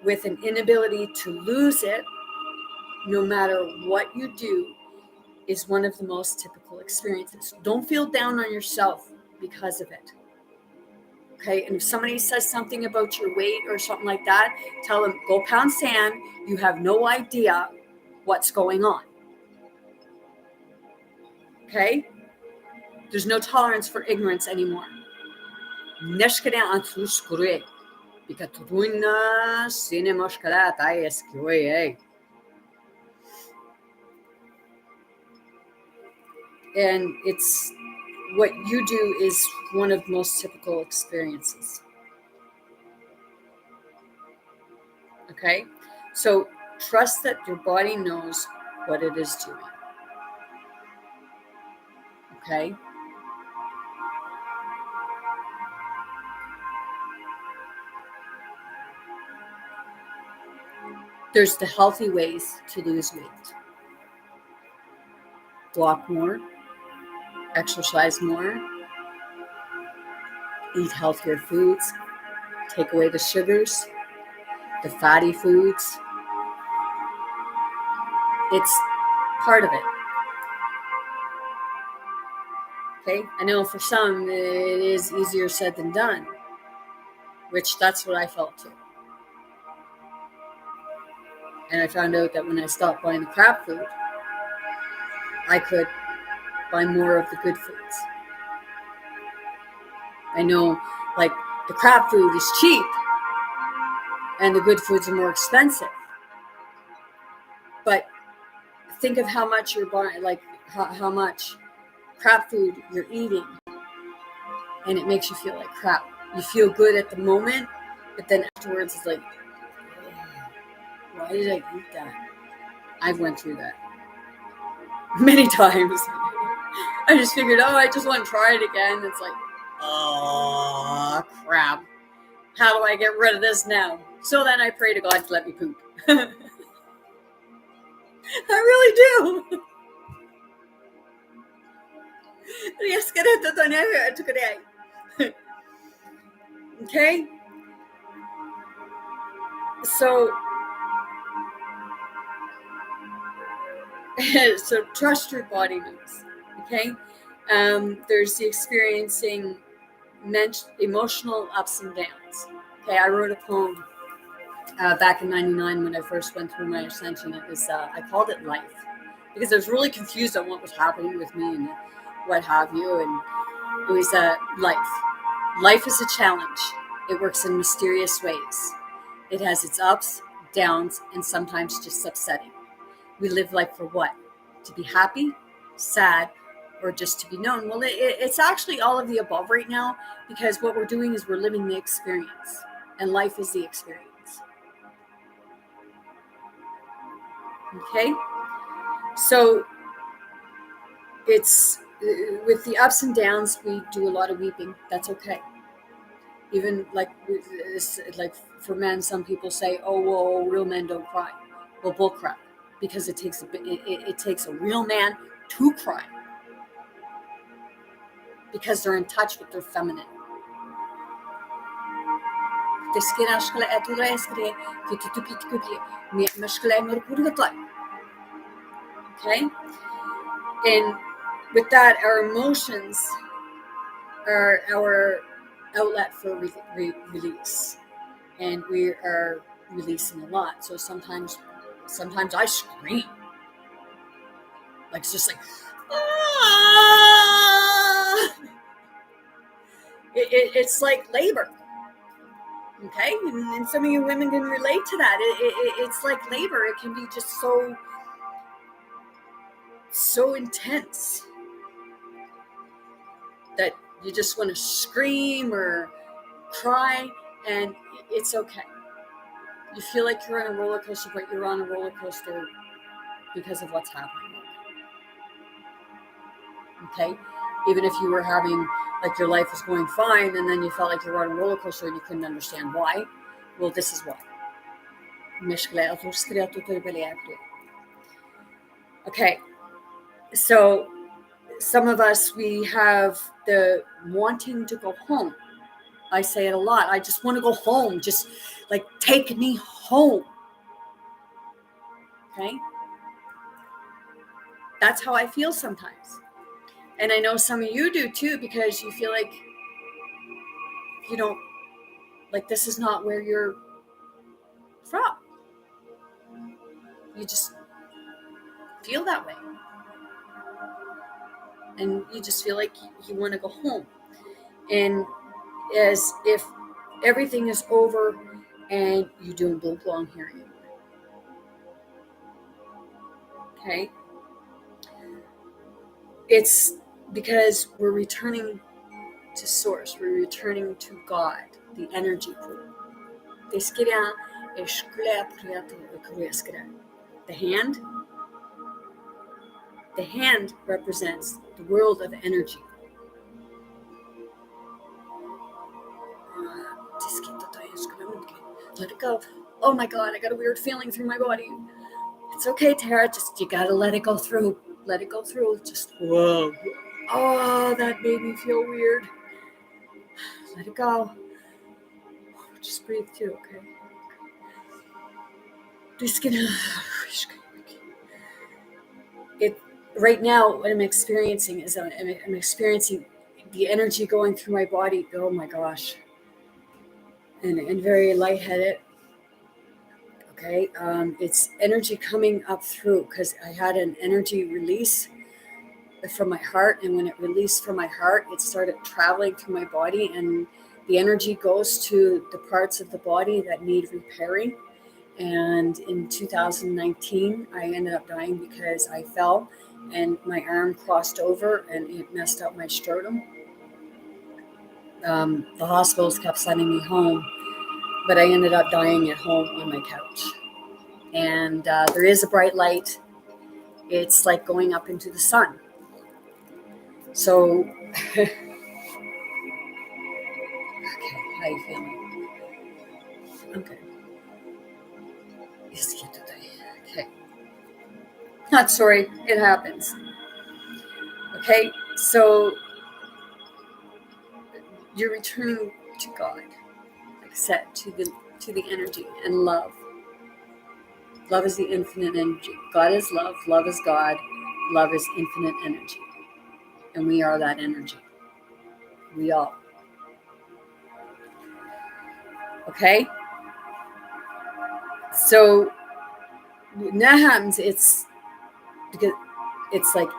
with an inability to lose it, no matter what you do, is one of the most typical experiences. Don't feel down on yourself because of it. Okay, and if somebody says something about your weight or something like that, tell them, go pound sand. You have no idea what's going on. Okay? There's no tolerance for ignorance anymore. And it's what you do is one of the most typical experiences. Okay? So trust that your body knows what it is doing. Okay? There's the healthy ways to lose weight. Walk more, exercise more, eat healthier foods, take away the sugars, the fatty foods. It's part of it. Okay? I know for some it is easier said than done, which that's what I felt too. And I found out that when I stopped buying the crap food, I could buy more of the good foods. I know, like, the crap food is cheap and the good foods are more expensive. But think of how much you're buying, like how much crap food you're eating, and it makes you feel like crap. You feel good at the moment, but then afterwards it's like, why did I eat that? I've went through that many times. I just figured, I just want to try it again. It's like, oh, crap. How do I get rid of this now? So then I pray to God to let me poop. I really do. Okay? So trust your body knows. Okay? There's the experiencing emotional ups and downs. Okay, I wrote a poem back in '99 when I first went through my ascension. It was I called it Life, because I was really confused on what was happening with me and what have you. And it was life. Life is a challenge. It works in mysterious ways. It has its ups, downs, and sometimes just upsetting. We live life for what? To be happy, sad, or just to be known? Well, it's actually all of the above right now, because what we're doing is we're living the experience, and life is the experience. Okay? So it's with the ups and downs, we do a lot of weeping. That's okay. Even like for men, some people say, "Oh, well, real men don't cry." Well, bullcrap, because it takes a real man to cry, because they're in touch with their feminine. Okay, and with that, our emotions are our outlet for release, and we are releasing a lot. So sometimes I scream, like it's just like, ah! It's like labor. Okay, and some of you women can relate to that. It's like labor. It can be just so intense that you just want to scream or cry, and it's okay. You feel like you're on a roller coaster, but you're on a roller coaster because of what's happening. Okay, even if you were having, like, your life was going fine, and then you felt like you were on a roller coaster and you couldn't understand why. Well, this is why. Okay, so some of us, we have the wanting to go home. I say it a lot. I just want to go home. Just like, take me home. Okay, that's how I feel sometimes, and I know some of you do too, because you feel like you don't, like, this is not where you're from. You just feel that way, and you just feel like you want to go home, and as if everything is over and you don't belong here anymore. Okay, it's because we're returning to source, we're returning to God, the energy pool. The hand represents the world of energy. Let it go. Oh my God, I got a weird feeling through my body. It's okay, Tara. Just, you gotta let it go through. Let it go through. Just, whoa. Oh, that made me feel weird. Let it go. Just breathe too, okay? Just gonna. It right now. What I'm experiencing is I'm experiencing the energy going through my body. Oh my gosh, and very lightheaded. Okay, it's energy coming up through, because I had an energy release from my heart, and when it released from my heart, it started traveling through my body, and the energy goes to the parts of the body that need repairing. And in 2019, I ended up dying because I fell and my arm crossed over and it messed up my scrotum. The hospitals kept sending me home, but I ended up dying at home on my couch. And there is a bright light. It's like going up into the sun. So, okay, how you feeling? Okay. Okay. Not sorry, it happens. Okay, so you're returning to God, like I said, to the energy and love. Love is the infinite energy. God is love. Love is God. Love is infinite energy, and we are that energy. We all. Okay. So when that happens, it's because it's like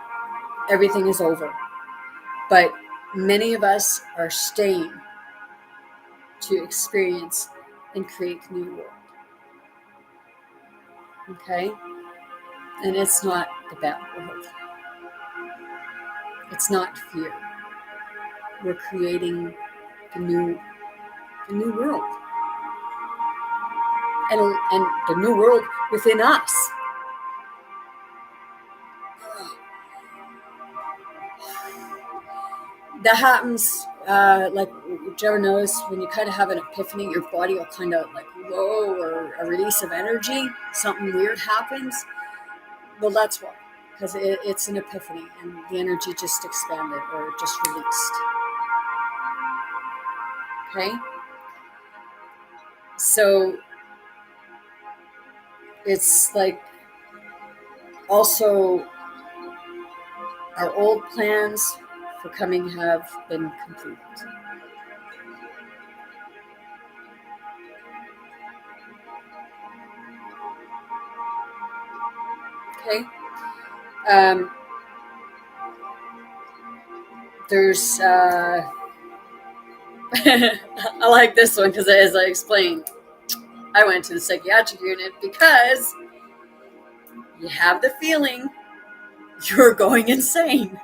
everything is over. But many of us are staying to experience and create the new world. Okay? And it's not the bad world. It's not fear. We're creating the new world. And the new world within us. That happens, like, do you ever notice when you kind of have an epiphany, your body will kind of like, whoa, or a release of energy, something weird happens? Well, that's why, because it's an epiphany and the energy just expanded or just released. Okay? So it's like also Our old plans for coming have been completed. Okay. There's I like this one because, as I explained, I went to the psychiatric unit because you have the feeling you're going insane.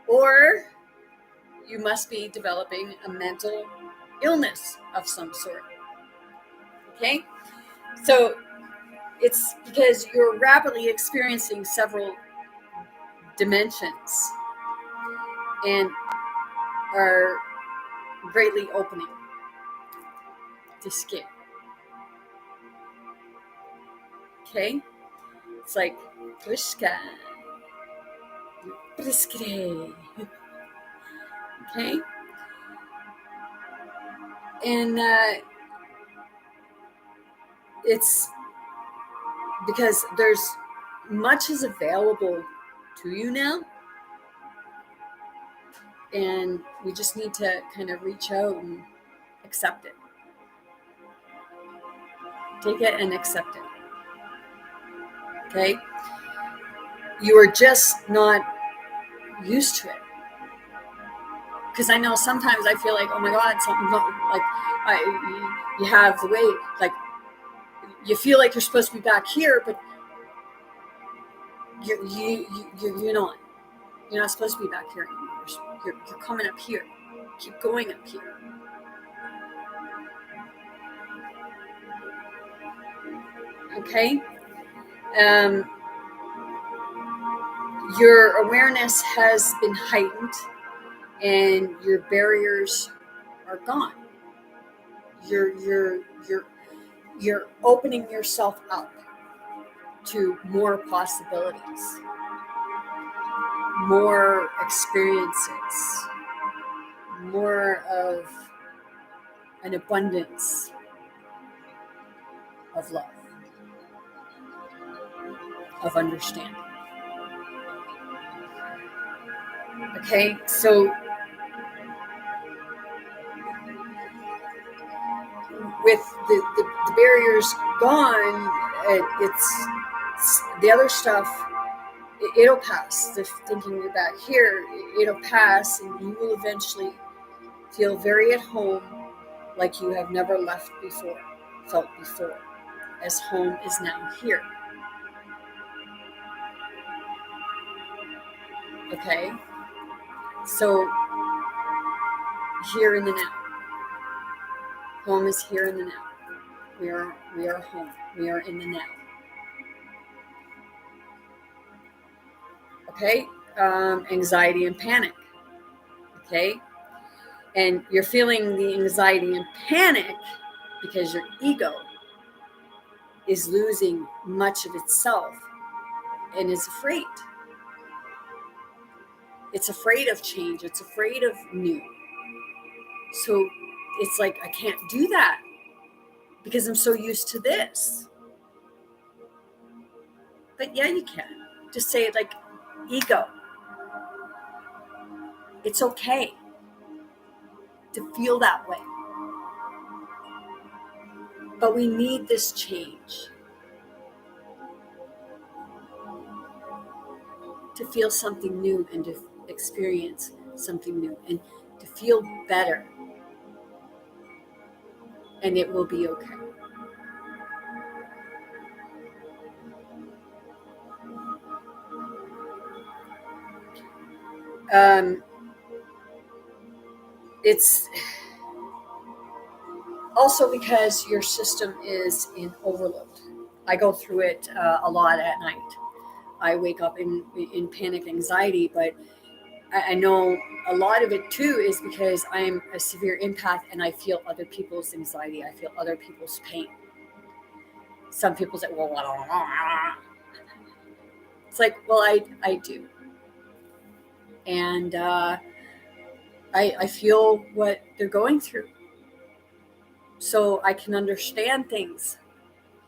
Or you must be developing a mental illness of some sort. Okay? So it's because you're rapidly experiencing several dimensions and are greatly opening the skin. Okay? It's like Priska. Priskre. Okay? And it's because there's much is available to you now, and we just need to kind of reach out and accept it. Take it and accept it. Okay? You are just not used to it. Because I know sometimes I feel like, oh my God, something like you have the way, like you feel like you're supposed to be back here, but you're not. You're not supposed to be back here anymore. You're coming up here. Keep going up here. Okay? Your awareness has been heightened and your barriers are gone. You're opening yourself up to more possibilities, more experiences, more of an abundance of love, of understanding. Okay, so with the barriers gone, it's the other stuff, it'll pass. The thinking you're back here, it'll pass, and you will eventually feel very at home, like you have never felt before, as home is now here. Okay? So, here in the now. Home is here in the now. We are home. We are in the now. Okay? Anxiety and panic. Okay? And you're feeling the anxiety and panic because your ego is losing much of itself and is afraid. It's afraid of change. It's afraid of new. So it's like, I can't do that because I'm so used to this. But yeah, you can. Just say it like, ego. It's okay to feel that way. But we need this change to feel something new and to experience something new and to feel better. And it will be okay. It's also because your system is in overload. I go through it a lot at night. I wake up in panic anxiety, but I know a lot of it too is because I'm a severe empath and I feel other people's anxiety. I feel other people's pain. Some people say, well, it's like, well, I do. And I feel what they're going through, so I can understand things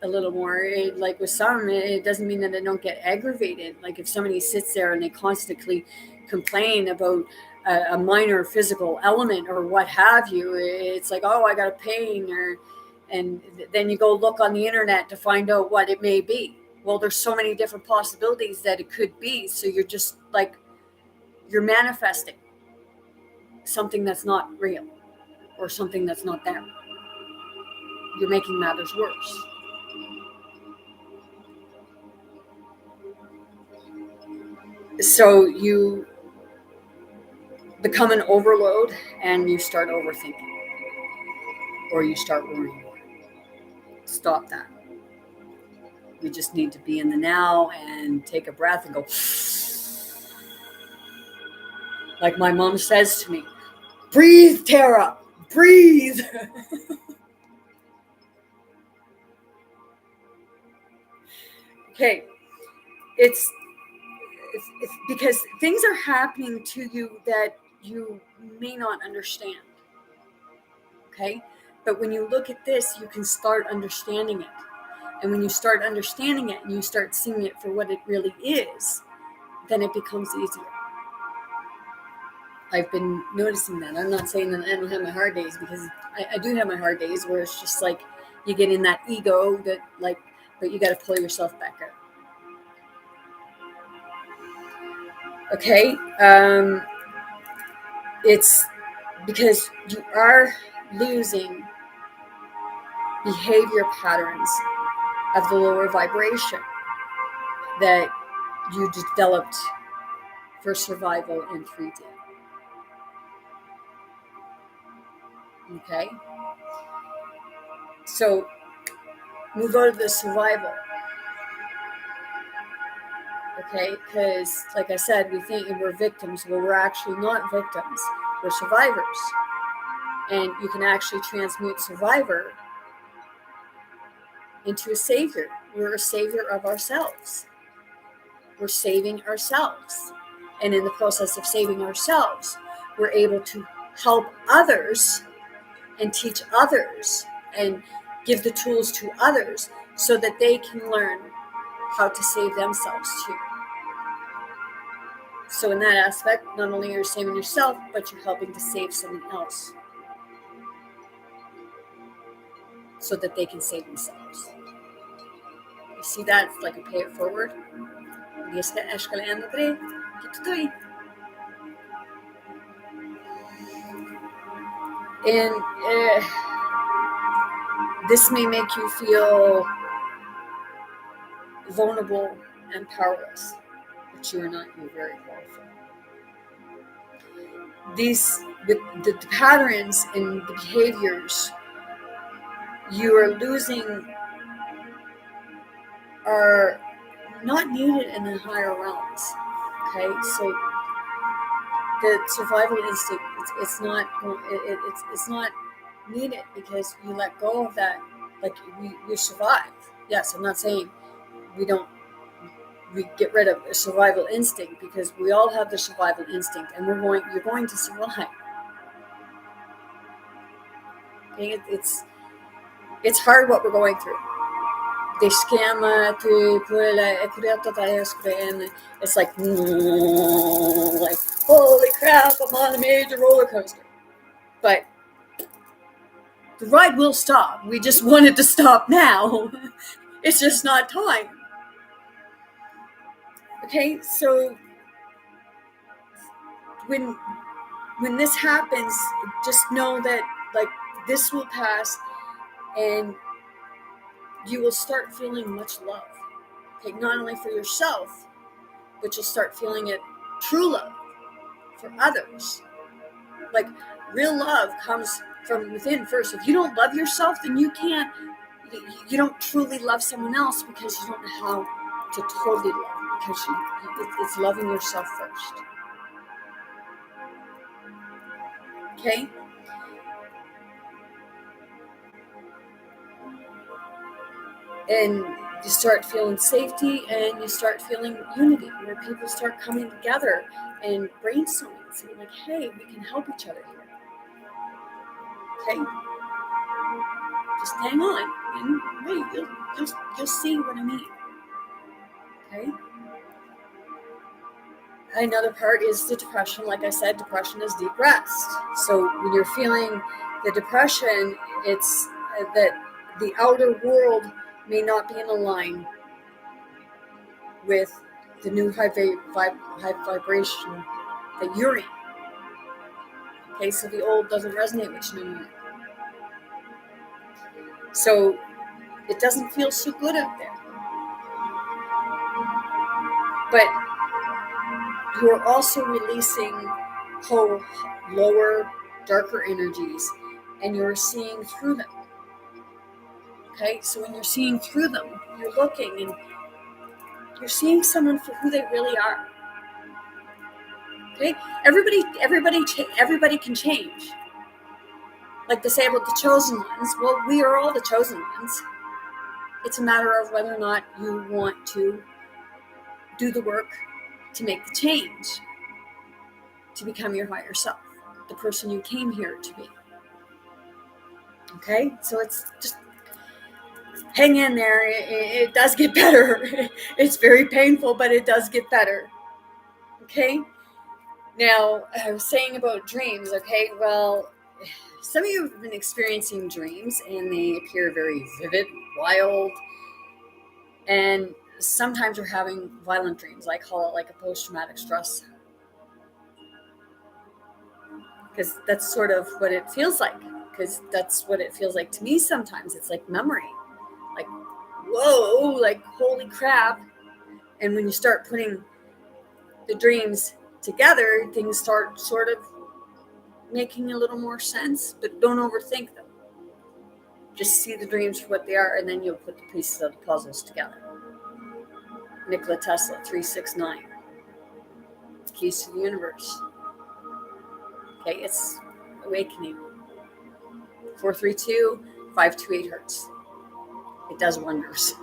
a little more. Like with some, it doesn't mean that I don't get aggravated. Like if somebody sits there and they constantly complain about a minor physical element or what have you, it's like, oh, I got a pain, and then you go look on the internet to find out what it may be. Well, there's so many different possibilities that it could be. So you're just like, you're manifesting something that's not real or something that's not there. You're making matters worse. So you become an overload and you start overthinking or you start worrying. Stop that. You just need to be in the now and take a breath and go, like my mom says to me, breathe, Tara, breathe. Okay, it's because things are happening to you that you may not understand. Okay, but when you look at this, you can start understanding it. And when you start understanding it and you start seeing it for what it really is, then it becomes easier. I've been noticing that. I'm not saying that I don't have my hard days, because I do have my hard days where it's just like you get in that ego that like, but you got to pull yourself back out. Okay. It's because you are losing behavior patterns of the lower vibration that you developed for survival in 3D. Okay? So move out of the survival. Okay? Because, like I said, we think we're victims. Well, we're actually not victims. We're survivors. And you can actually transmute survivor into a savior. We're a savior of ourselves. We're saving ourselves. And in the process of saving ourselves, we're able to help others and teach others and give the tools to others so that they can learn how to save themselves too. So in that aspect, not only are you saving yourself, but you're helping to save someone else so that they can save themselves. You see that? It's like a pay it forward. And this may make you feel vulnerable and powerless, but you are not. You're very powerful. These the patterns and the behaviors you are losing are not needed in the higher realms. Okay, so the survival instinct, it's not needed, because you let go of that. Like we survive. Yes, I'm not saying we get rid of the survival instinct, because we all have the survival instinct, and you're going to survive. Okay, it's hard what we're going through. They scam and it's like holy crap, I'm on a major roller coaster. But the ride will stop. We just want it to stop now. It's just not time. Okay, so when this happens, just know that like this will pass, and you will start feeling much love. Okay, not only for yourself, but you'll start feeling it, true love, for others. Like real love comes from within first. If you don't love yourself, then you don't truly love someone else, because you don't know how to totally love, because it's loving yourself first. Okay? And you start feeling safety, and you start feeling unity, where people start coming together and brainstorming. Say like, hey, we can help each other here. Okay? Just hang on and wait, you'll see what I mean. Okay? Another part is the depression. Like I said, depression is deep rest. So when you're feeling the depression, it's that the outer world may not be in line with the new high vibration that you're in. Okay, so the old doesn't resonate with you anymore. So it doesn't feel so good out there. But you're also releasing whole lower, darker energies, and you're seeing through them. Okay, so when you're seeing through them, you're looking and you're seeing someone for who they really are. Okay, everybody can change. Like they say about the chosen ones. Well, we are all the chosen ones. It's a matter of whether or not you want to do the work to make the change, to become your higher self, the person you came here to be. Okay, so it's just hang in there. It does get better. It's very painful, but it does get better. Okay, now I was saying about dreams. Okay, well, some of you have been experiencing dreams and they appear very vivid, wild, and sometimes you're having violent dreams. I call it like a post-traumatic stress, because that's sort of what it feels like, because that's what it feels like to me sometimes. It's like memory, like, whoa, like, holy crap. And when you start putting the dreams together, things start sort of making a little more sense, but don't overthink them. Just see the dreams for what they are, and then you'll put the pieces of the puzzles together. Nikola Tesla, 369. Keys to the universe. Okay, it's awakening. 432, 528 hertz. It does wonders.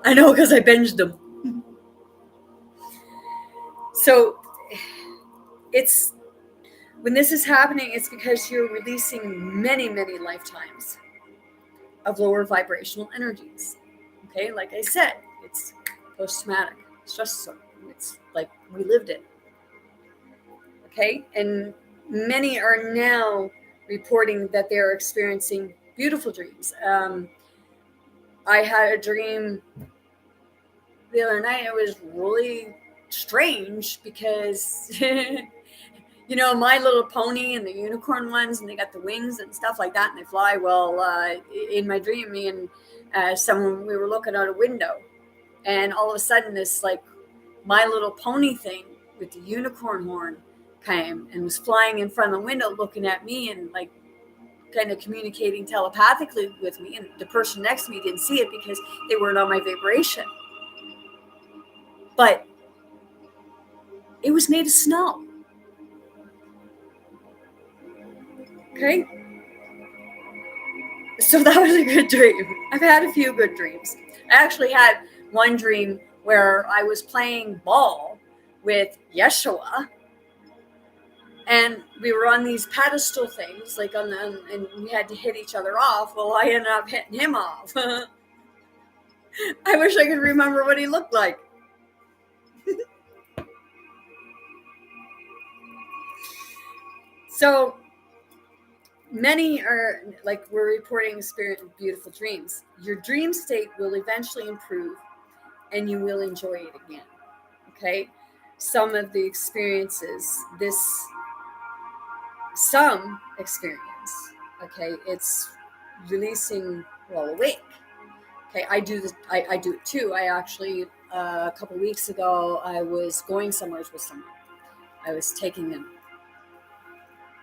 I know, because I binged them. So it's when this is happening, it's because you're releasing many, many lifetimes of lower vibrational energies. Okay, like I said, it's post-traumatic stress disorder. It's like we lived it. Okay, and many are now reporting that they're experiencing beautiful dreams. I had a dream the other night. It was really strange because you know, My Little Pony and the unicorn ones, and they got the wings and stuff like that, and they fly. Well, in my dream, me and someone, we were looking out a window, and all of a sudden this like My Little Pony thing with the unicorn horn came and was flying in front of the window looking at me and like kind of communicating telepathically with me, and the person next to me didn't see it because they weren't on my vibration. But it was made of snow. Okay? So that was a good dream. I've had a few good dreams. I actually had one dream where I was playing ball with Yeshua, and we were on these pedestal things, like on the, and we had to hit each other off. Well, I ended up hitting him off. I wish I could remember what he looked like. So many are like, we're reporting spirit of beautiful dreams. Your dream state will eventually improve and you will enjoy it again. Okay. Some of the experiences, some experience, okay, it's releasing while awake. Okay, I do this. I do it too. I actually a couple weeks ago, I was going somewhere with someone. I was taking them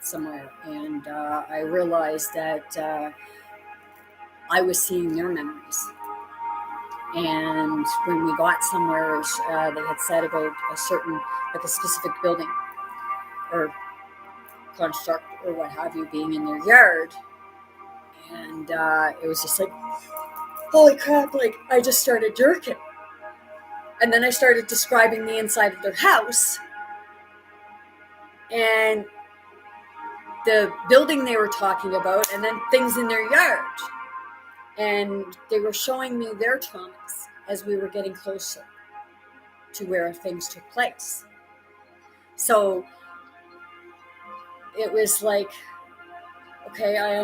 somewhere, and I realized that I was seeing their memories. And when we got somewhere, they had said about a certain, like a specific building or construct or what have you being in their yard, and it was just like, holy crap, like I just started jerking. And then I started describing the inside of their house, and the building they were talking about, and then things in their yard. And they were showing me their traumas as we were getting closer to where things took place. So it was like, okay, I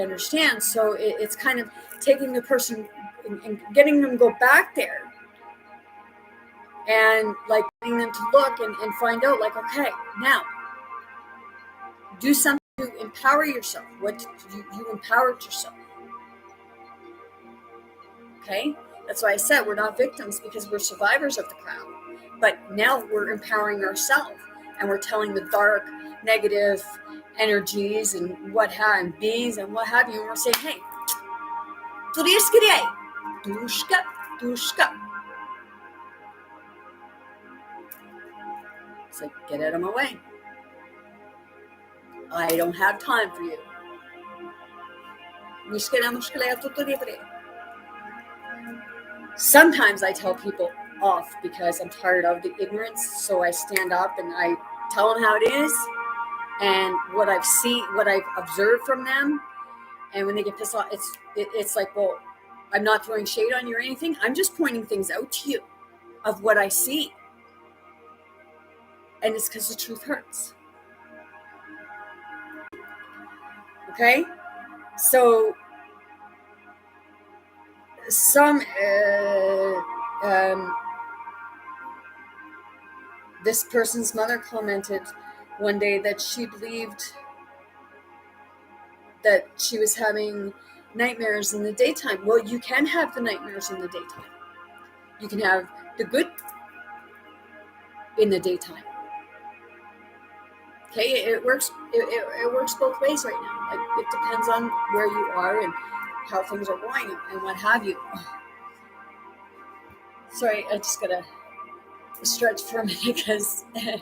understand. So it's kind of taking the person and getting them to go back there, and like getting them to look and find out, like, okay, now do something to empower yourself. What you empowered yourself. Okay, that's why I said we're not victims, because we're survivors of the crowd. But now we're empowering ourselves, and we're telling the dark, negative energies and what have and beings and what have you, and we're saying, hey, dushka, dushka. It's like, get out of my way. I don't have time for you. Sometimes I tell people off because I'm tired of the ignorance, so I stand up and I tell them how it is and what I've seen, what I've observed from them. And when they get pissed off, it's like, well, I'm not throwing shade on you or anything. I'm just pointing things out to you of what I see. And it's because the truth hurts. Okay? So some this person's mother commented one day that she believed that she was having nightmares in the daytime. Well, you can have the nightmares in the daytime. You can have the good in the daytime. Okay, it works. It works both ways right now. Like, it depends on where you are and how things are going and what have you. Sorry, I just gotta stretch for a minute because I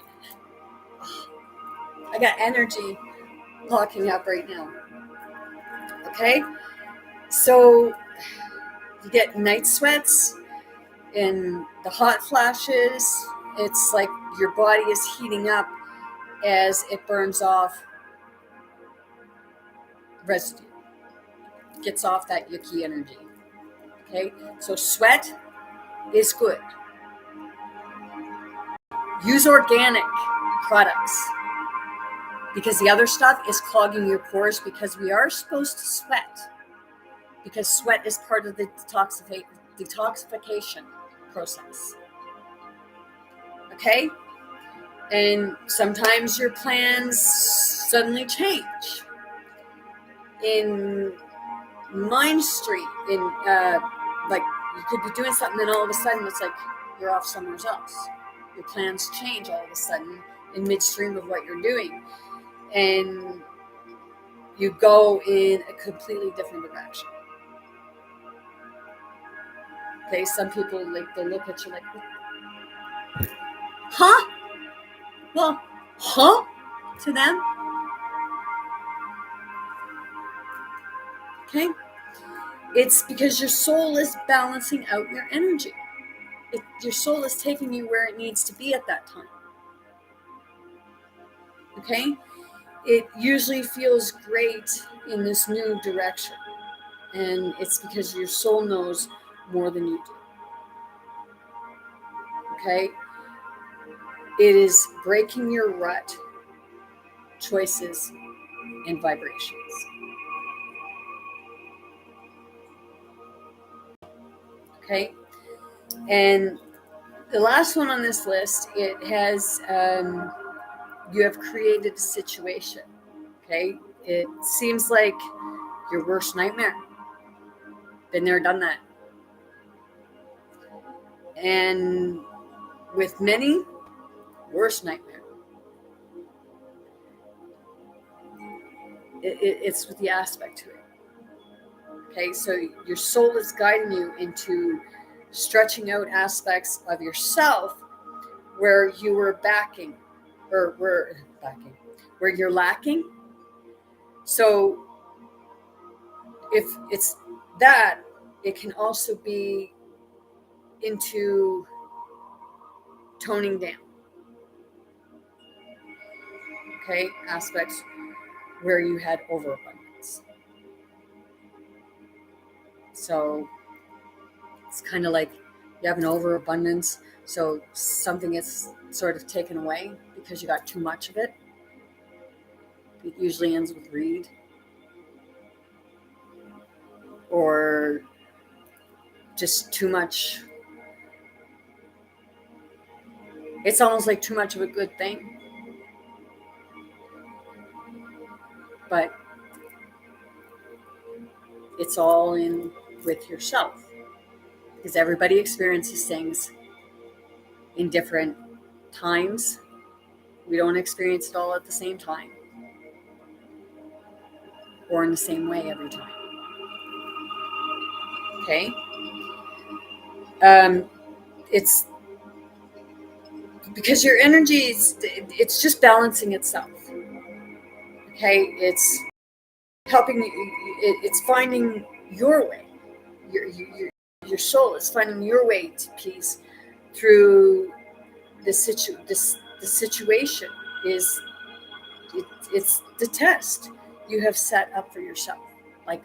got energy locking up right now. Okay, so you get night sweats and the hot flashes. It's like your body is heating up as it burns off residue, gets off that yucky energy. Okay, so sweat is good. Use organic products, because the other stuff is clogging your pores, because we are supposed to sweat, because sweat is part of the detoxification process. Okay? And sometimes your plans suddenly change. In Mind Street, in like, you could be doing something and all of a sudden it's like you're off somewhere else. Your plans change all of a sudden in midstream of what you're doing, and you go in a completely different direction. Okay, some people, like, they look at you like, huh? Well, huh? To them. Okay? It's because your soul is balancing out your energy. Your soul is taking you where it needs to be at that time. Okay? It usually feels great in this new direction. And it's because your soul knows more than you do. Okay? It is breaking your rut, choices, and vibrations. Okay? And the last one on this list, it has, you have created a situation. Okay? It seems like your worst nightmare. Been there, done that. And with many, worst nightmare. It's with the aspect to it. Okay, so your soul is guiding you into stretching out aspects of yourself where you were where you're lacking. So if it's that, it can also be into toning down. okay, aspects where you had overabundance. So it's kind of like you have an overabundance, so something gets sort of taken away because you got too much of it. It usually ends with greed or just too much. It's almost like too much of a good thing. But it's all in with yourself, because everybody experiences things in different times. We don't experience it all at the same time or in the same way every time. Okay? It's because your energy it's just balancing itself. Okay? It's helping it's finding your way. Your soul is finding your way to peace through the situation is it's the test you have set up for yourself. Like,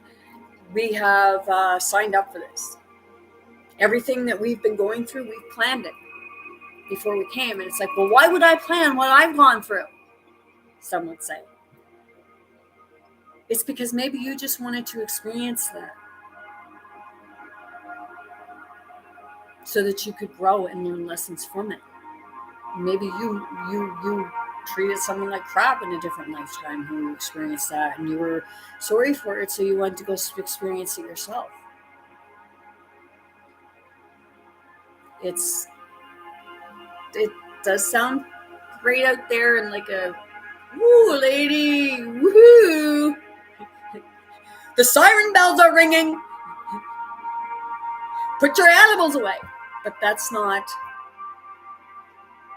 we have signed up for this. Everything that we've been going through, we've planned it before we came. And it's like, well, why would I plan what I've gone through? Some would say. It's because maybe you just wanted to experience that so that you could grow and learn lessons from it. Maybe you treated someone like crap in a different lifetime who experienced that, and you were sorry for it, so you wanted to go experience it yourself. It does sound great out there and like a woo lady, woohoo! The siren bells are ringing. Put your animals away. But that's not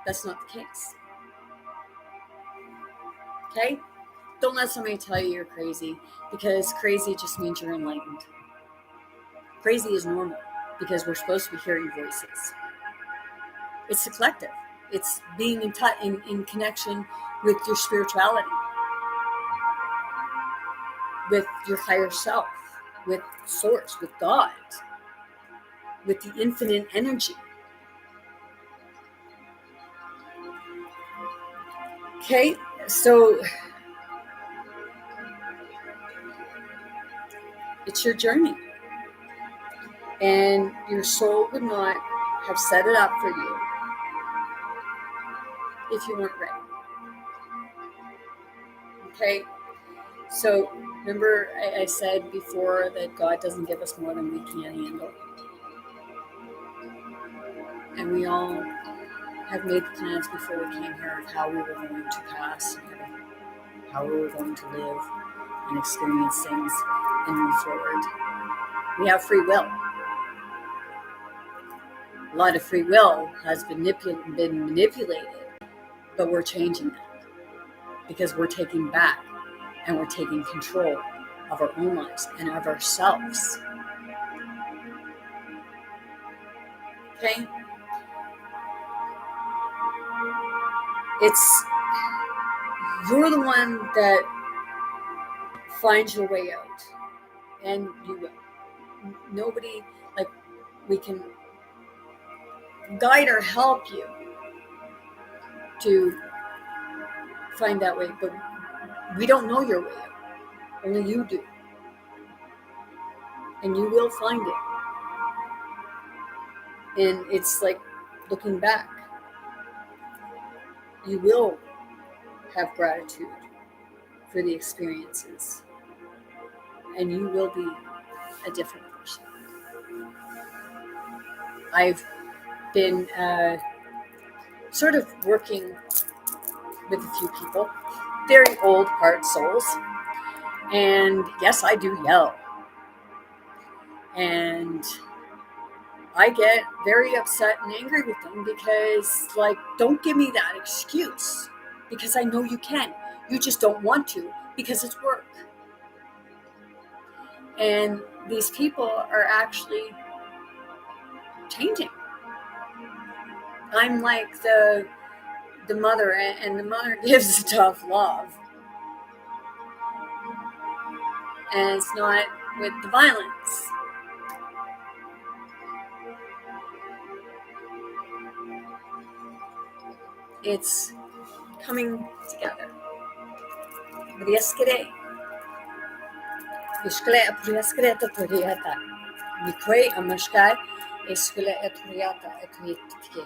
the case. Okay? Don't let somebody tell you you're crazy, because crazy just means you're enlightened. Crazy is normal because we're supposed to be hearing voices. It's the collective. It's being in connection with your spirituality, with your higher self, with Source, with God, with the infinite energy. Okay, so it's your journey, and your soul would not have set it up for you if you weren't ready. Okay, so remember I said before that God doesn't give us more than we can handle, and we all have made plans before we came here of how we were going to pass, how we were going to live and experience things and move forward. We have free will. A lot of free will has been manipulated, but we're changing that because we're taking back and we're taking control of our own lives and of ourselves. Okay? You're the one that finds your way out, and you will. Nobody, like, we can guide or help you to find that way, but we don't know your way out. Only you do. And you will find it. And it's like looking back. You will have gratitude for the experiences. And you will be a different person. I've been sort of working with a few people, very old heart souls. And yes, I do yell. And I get very upset and angry with them because, like, don't give me that excuse, because I know you can. You just don't want to because it's work. And these people are actually changing. I'm like the the mother, and the mother gives tough love. And it's not with the violence. It's coming together. Vrieskere. Iskele aprieskere tatoriata. Nikwe amashkai iskele atoriata atoritike.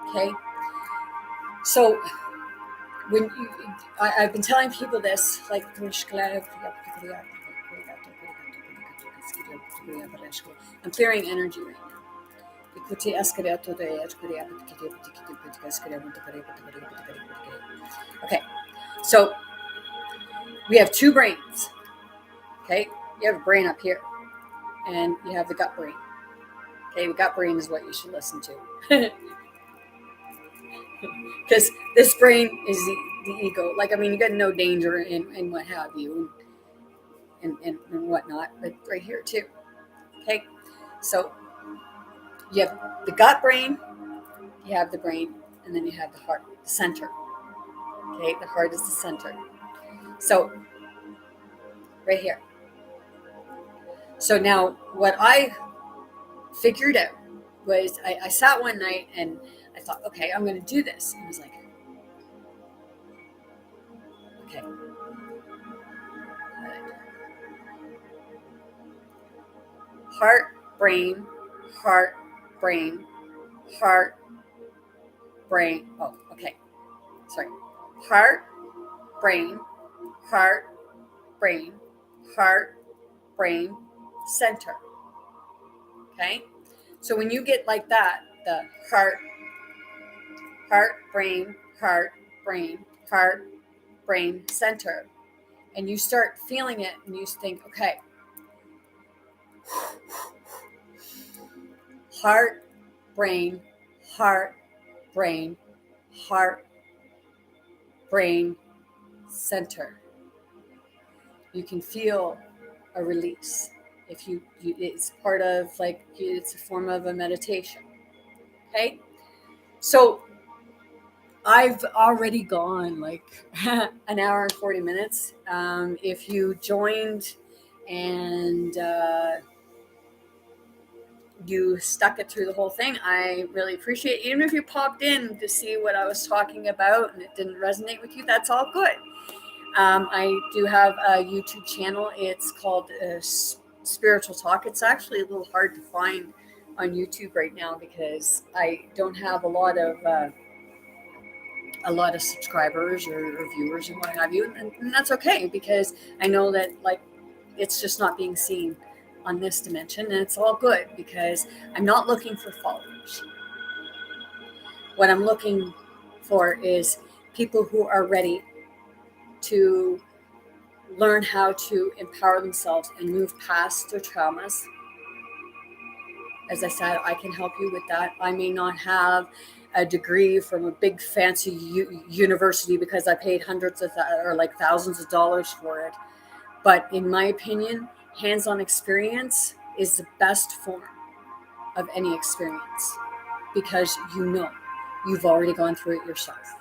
Okay? So when I've been telling people this, like I'm clearing energy right now. Okay, so we have two brains. Okay, you have a brain up here, and you have the gut brain. Okay, the gut brain is what you should listen to. Because this brain is the ego. Like, I mean, you got no danger and what have you, and whatnot, but right here too. Okay, so you have the gut brain, you have the brain, and then you have the heart, the center. Okay, the heart is the center. So right here. So now what I figured out was I sat one night and I thought, okay, I'm going to do this. And I was like, okay. Heart, brain, heart, brain, heart, brain. Oh, okay. Sorry. Heart, brain, heart, brain, heart, brain, center. Okay? So when you get like that, the heart, brain, center, and you start feeling it and you think, okay, heart, brain, center. You can feel a release. If you it's part of, like, it's a form of a meditation. Okay? So I've already gone like an hour and 40 minutes. If you joined and you stuck it through the whole thing, I really appreciate it. Even if you popped in to see what I was talking about and it didn't resonate with you, that's all good. I do have a YouTube channel. It's called Spiritual Talk. It's actually a little hard to find on YouTube right now because I don't have a lot of subscribers or viewers and what have you, and that's okay, because I know that, like, it's just not being seen on this dimension, and it's all good because I'm not looking for followers. What I'm looking for is people who are ready to learn how to empower themselves and move past their traumas. As I said, I can help you with that. I may not have a degree from a big fancy university because I paid hundreds of or like thousands of dollars for it. But in my opinion, hands-on experience is the best form of any experience, because you've already gone through it yourself.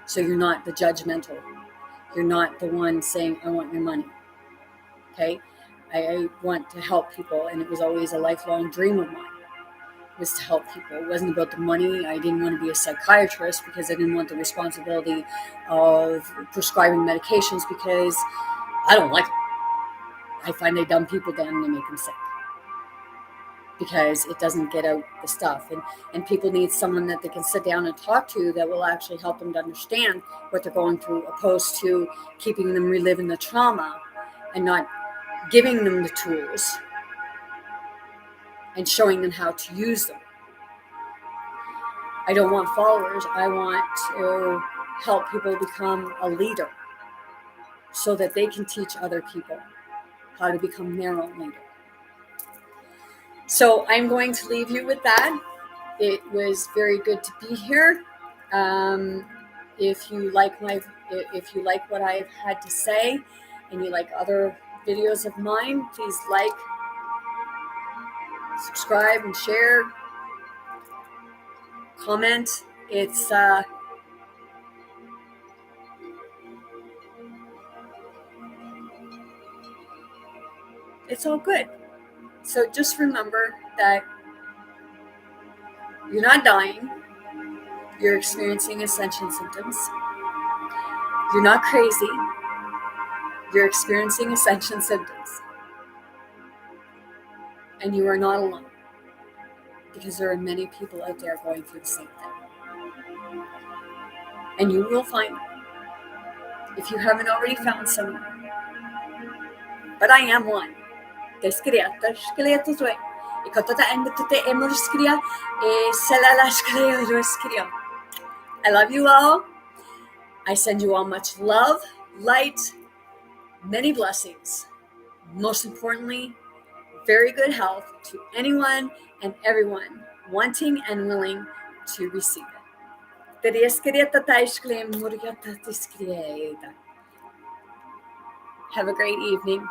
So you're not the judgmental. You're not the one saying, I want your money. Okay? I want to help people, and it was always a lifelong dream of mine, was to help people. It wasn't about the money. I didn't want to be a psychiatrist because I didn't want the responsibility of prescribing medications, because I don't like it. I find they dumb people down and they make them sick because it doesn't get out the stuff. And people need someone that they can sit down and talk to that will actually help them to understand what they're going through, opposed to keeping them reliving the trauma and not giving them the tools and showing them how to use them. I don't want followers. I want to help people become a leader so that they can teach other people how to become their own leader. So I'm going to leave you with that. It was very good to be here. If you like what I've had to say, and you like other videos of mine, please like, subscribe, and share. Comment. It's It's all good. So just remember that you're not dying. You're experiencing ascension symptoms. You're not crazy. You're experiencing ascension symptoms. And you are not alone. Because there are many people out there going through the same thing. And you will find them if you haven't already found someone. But I am one. I love you all. I send you all much love, light, many blessings. Most importantly, very good health to anyone and everyone wanting and willing to receive it. Have a great evening.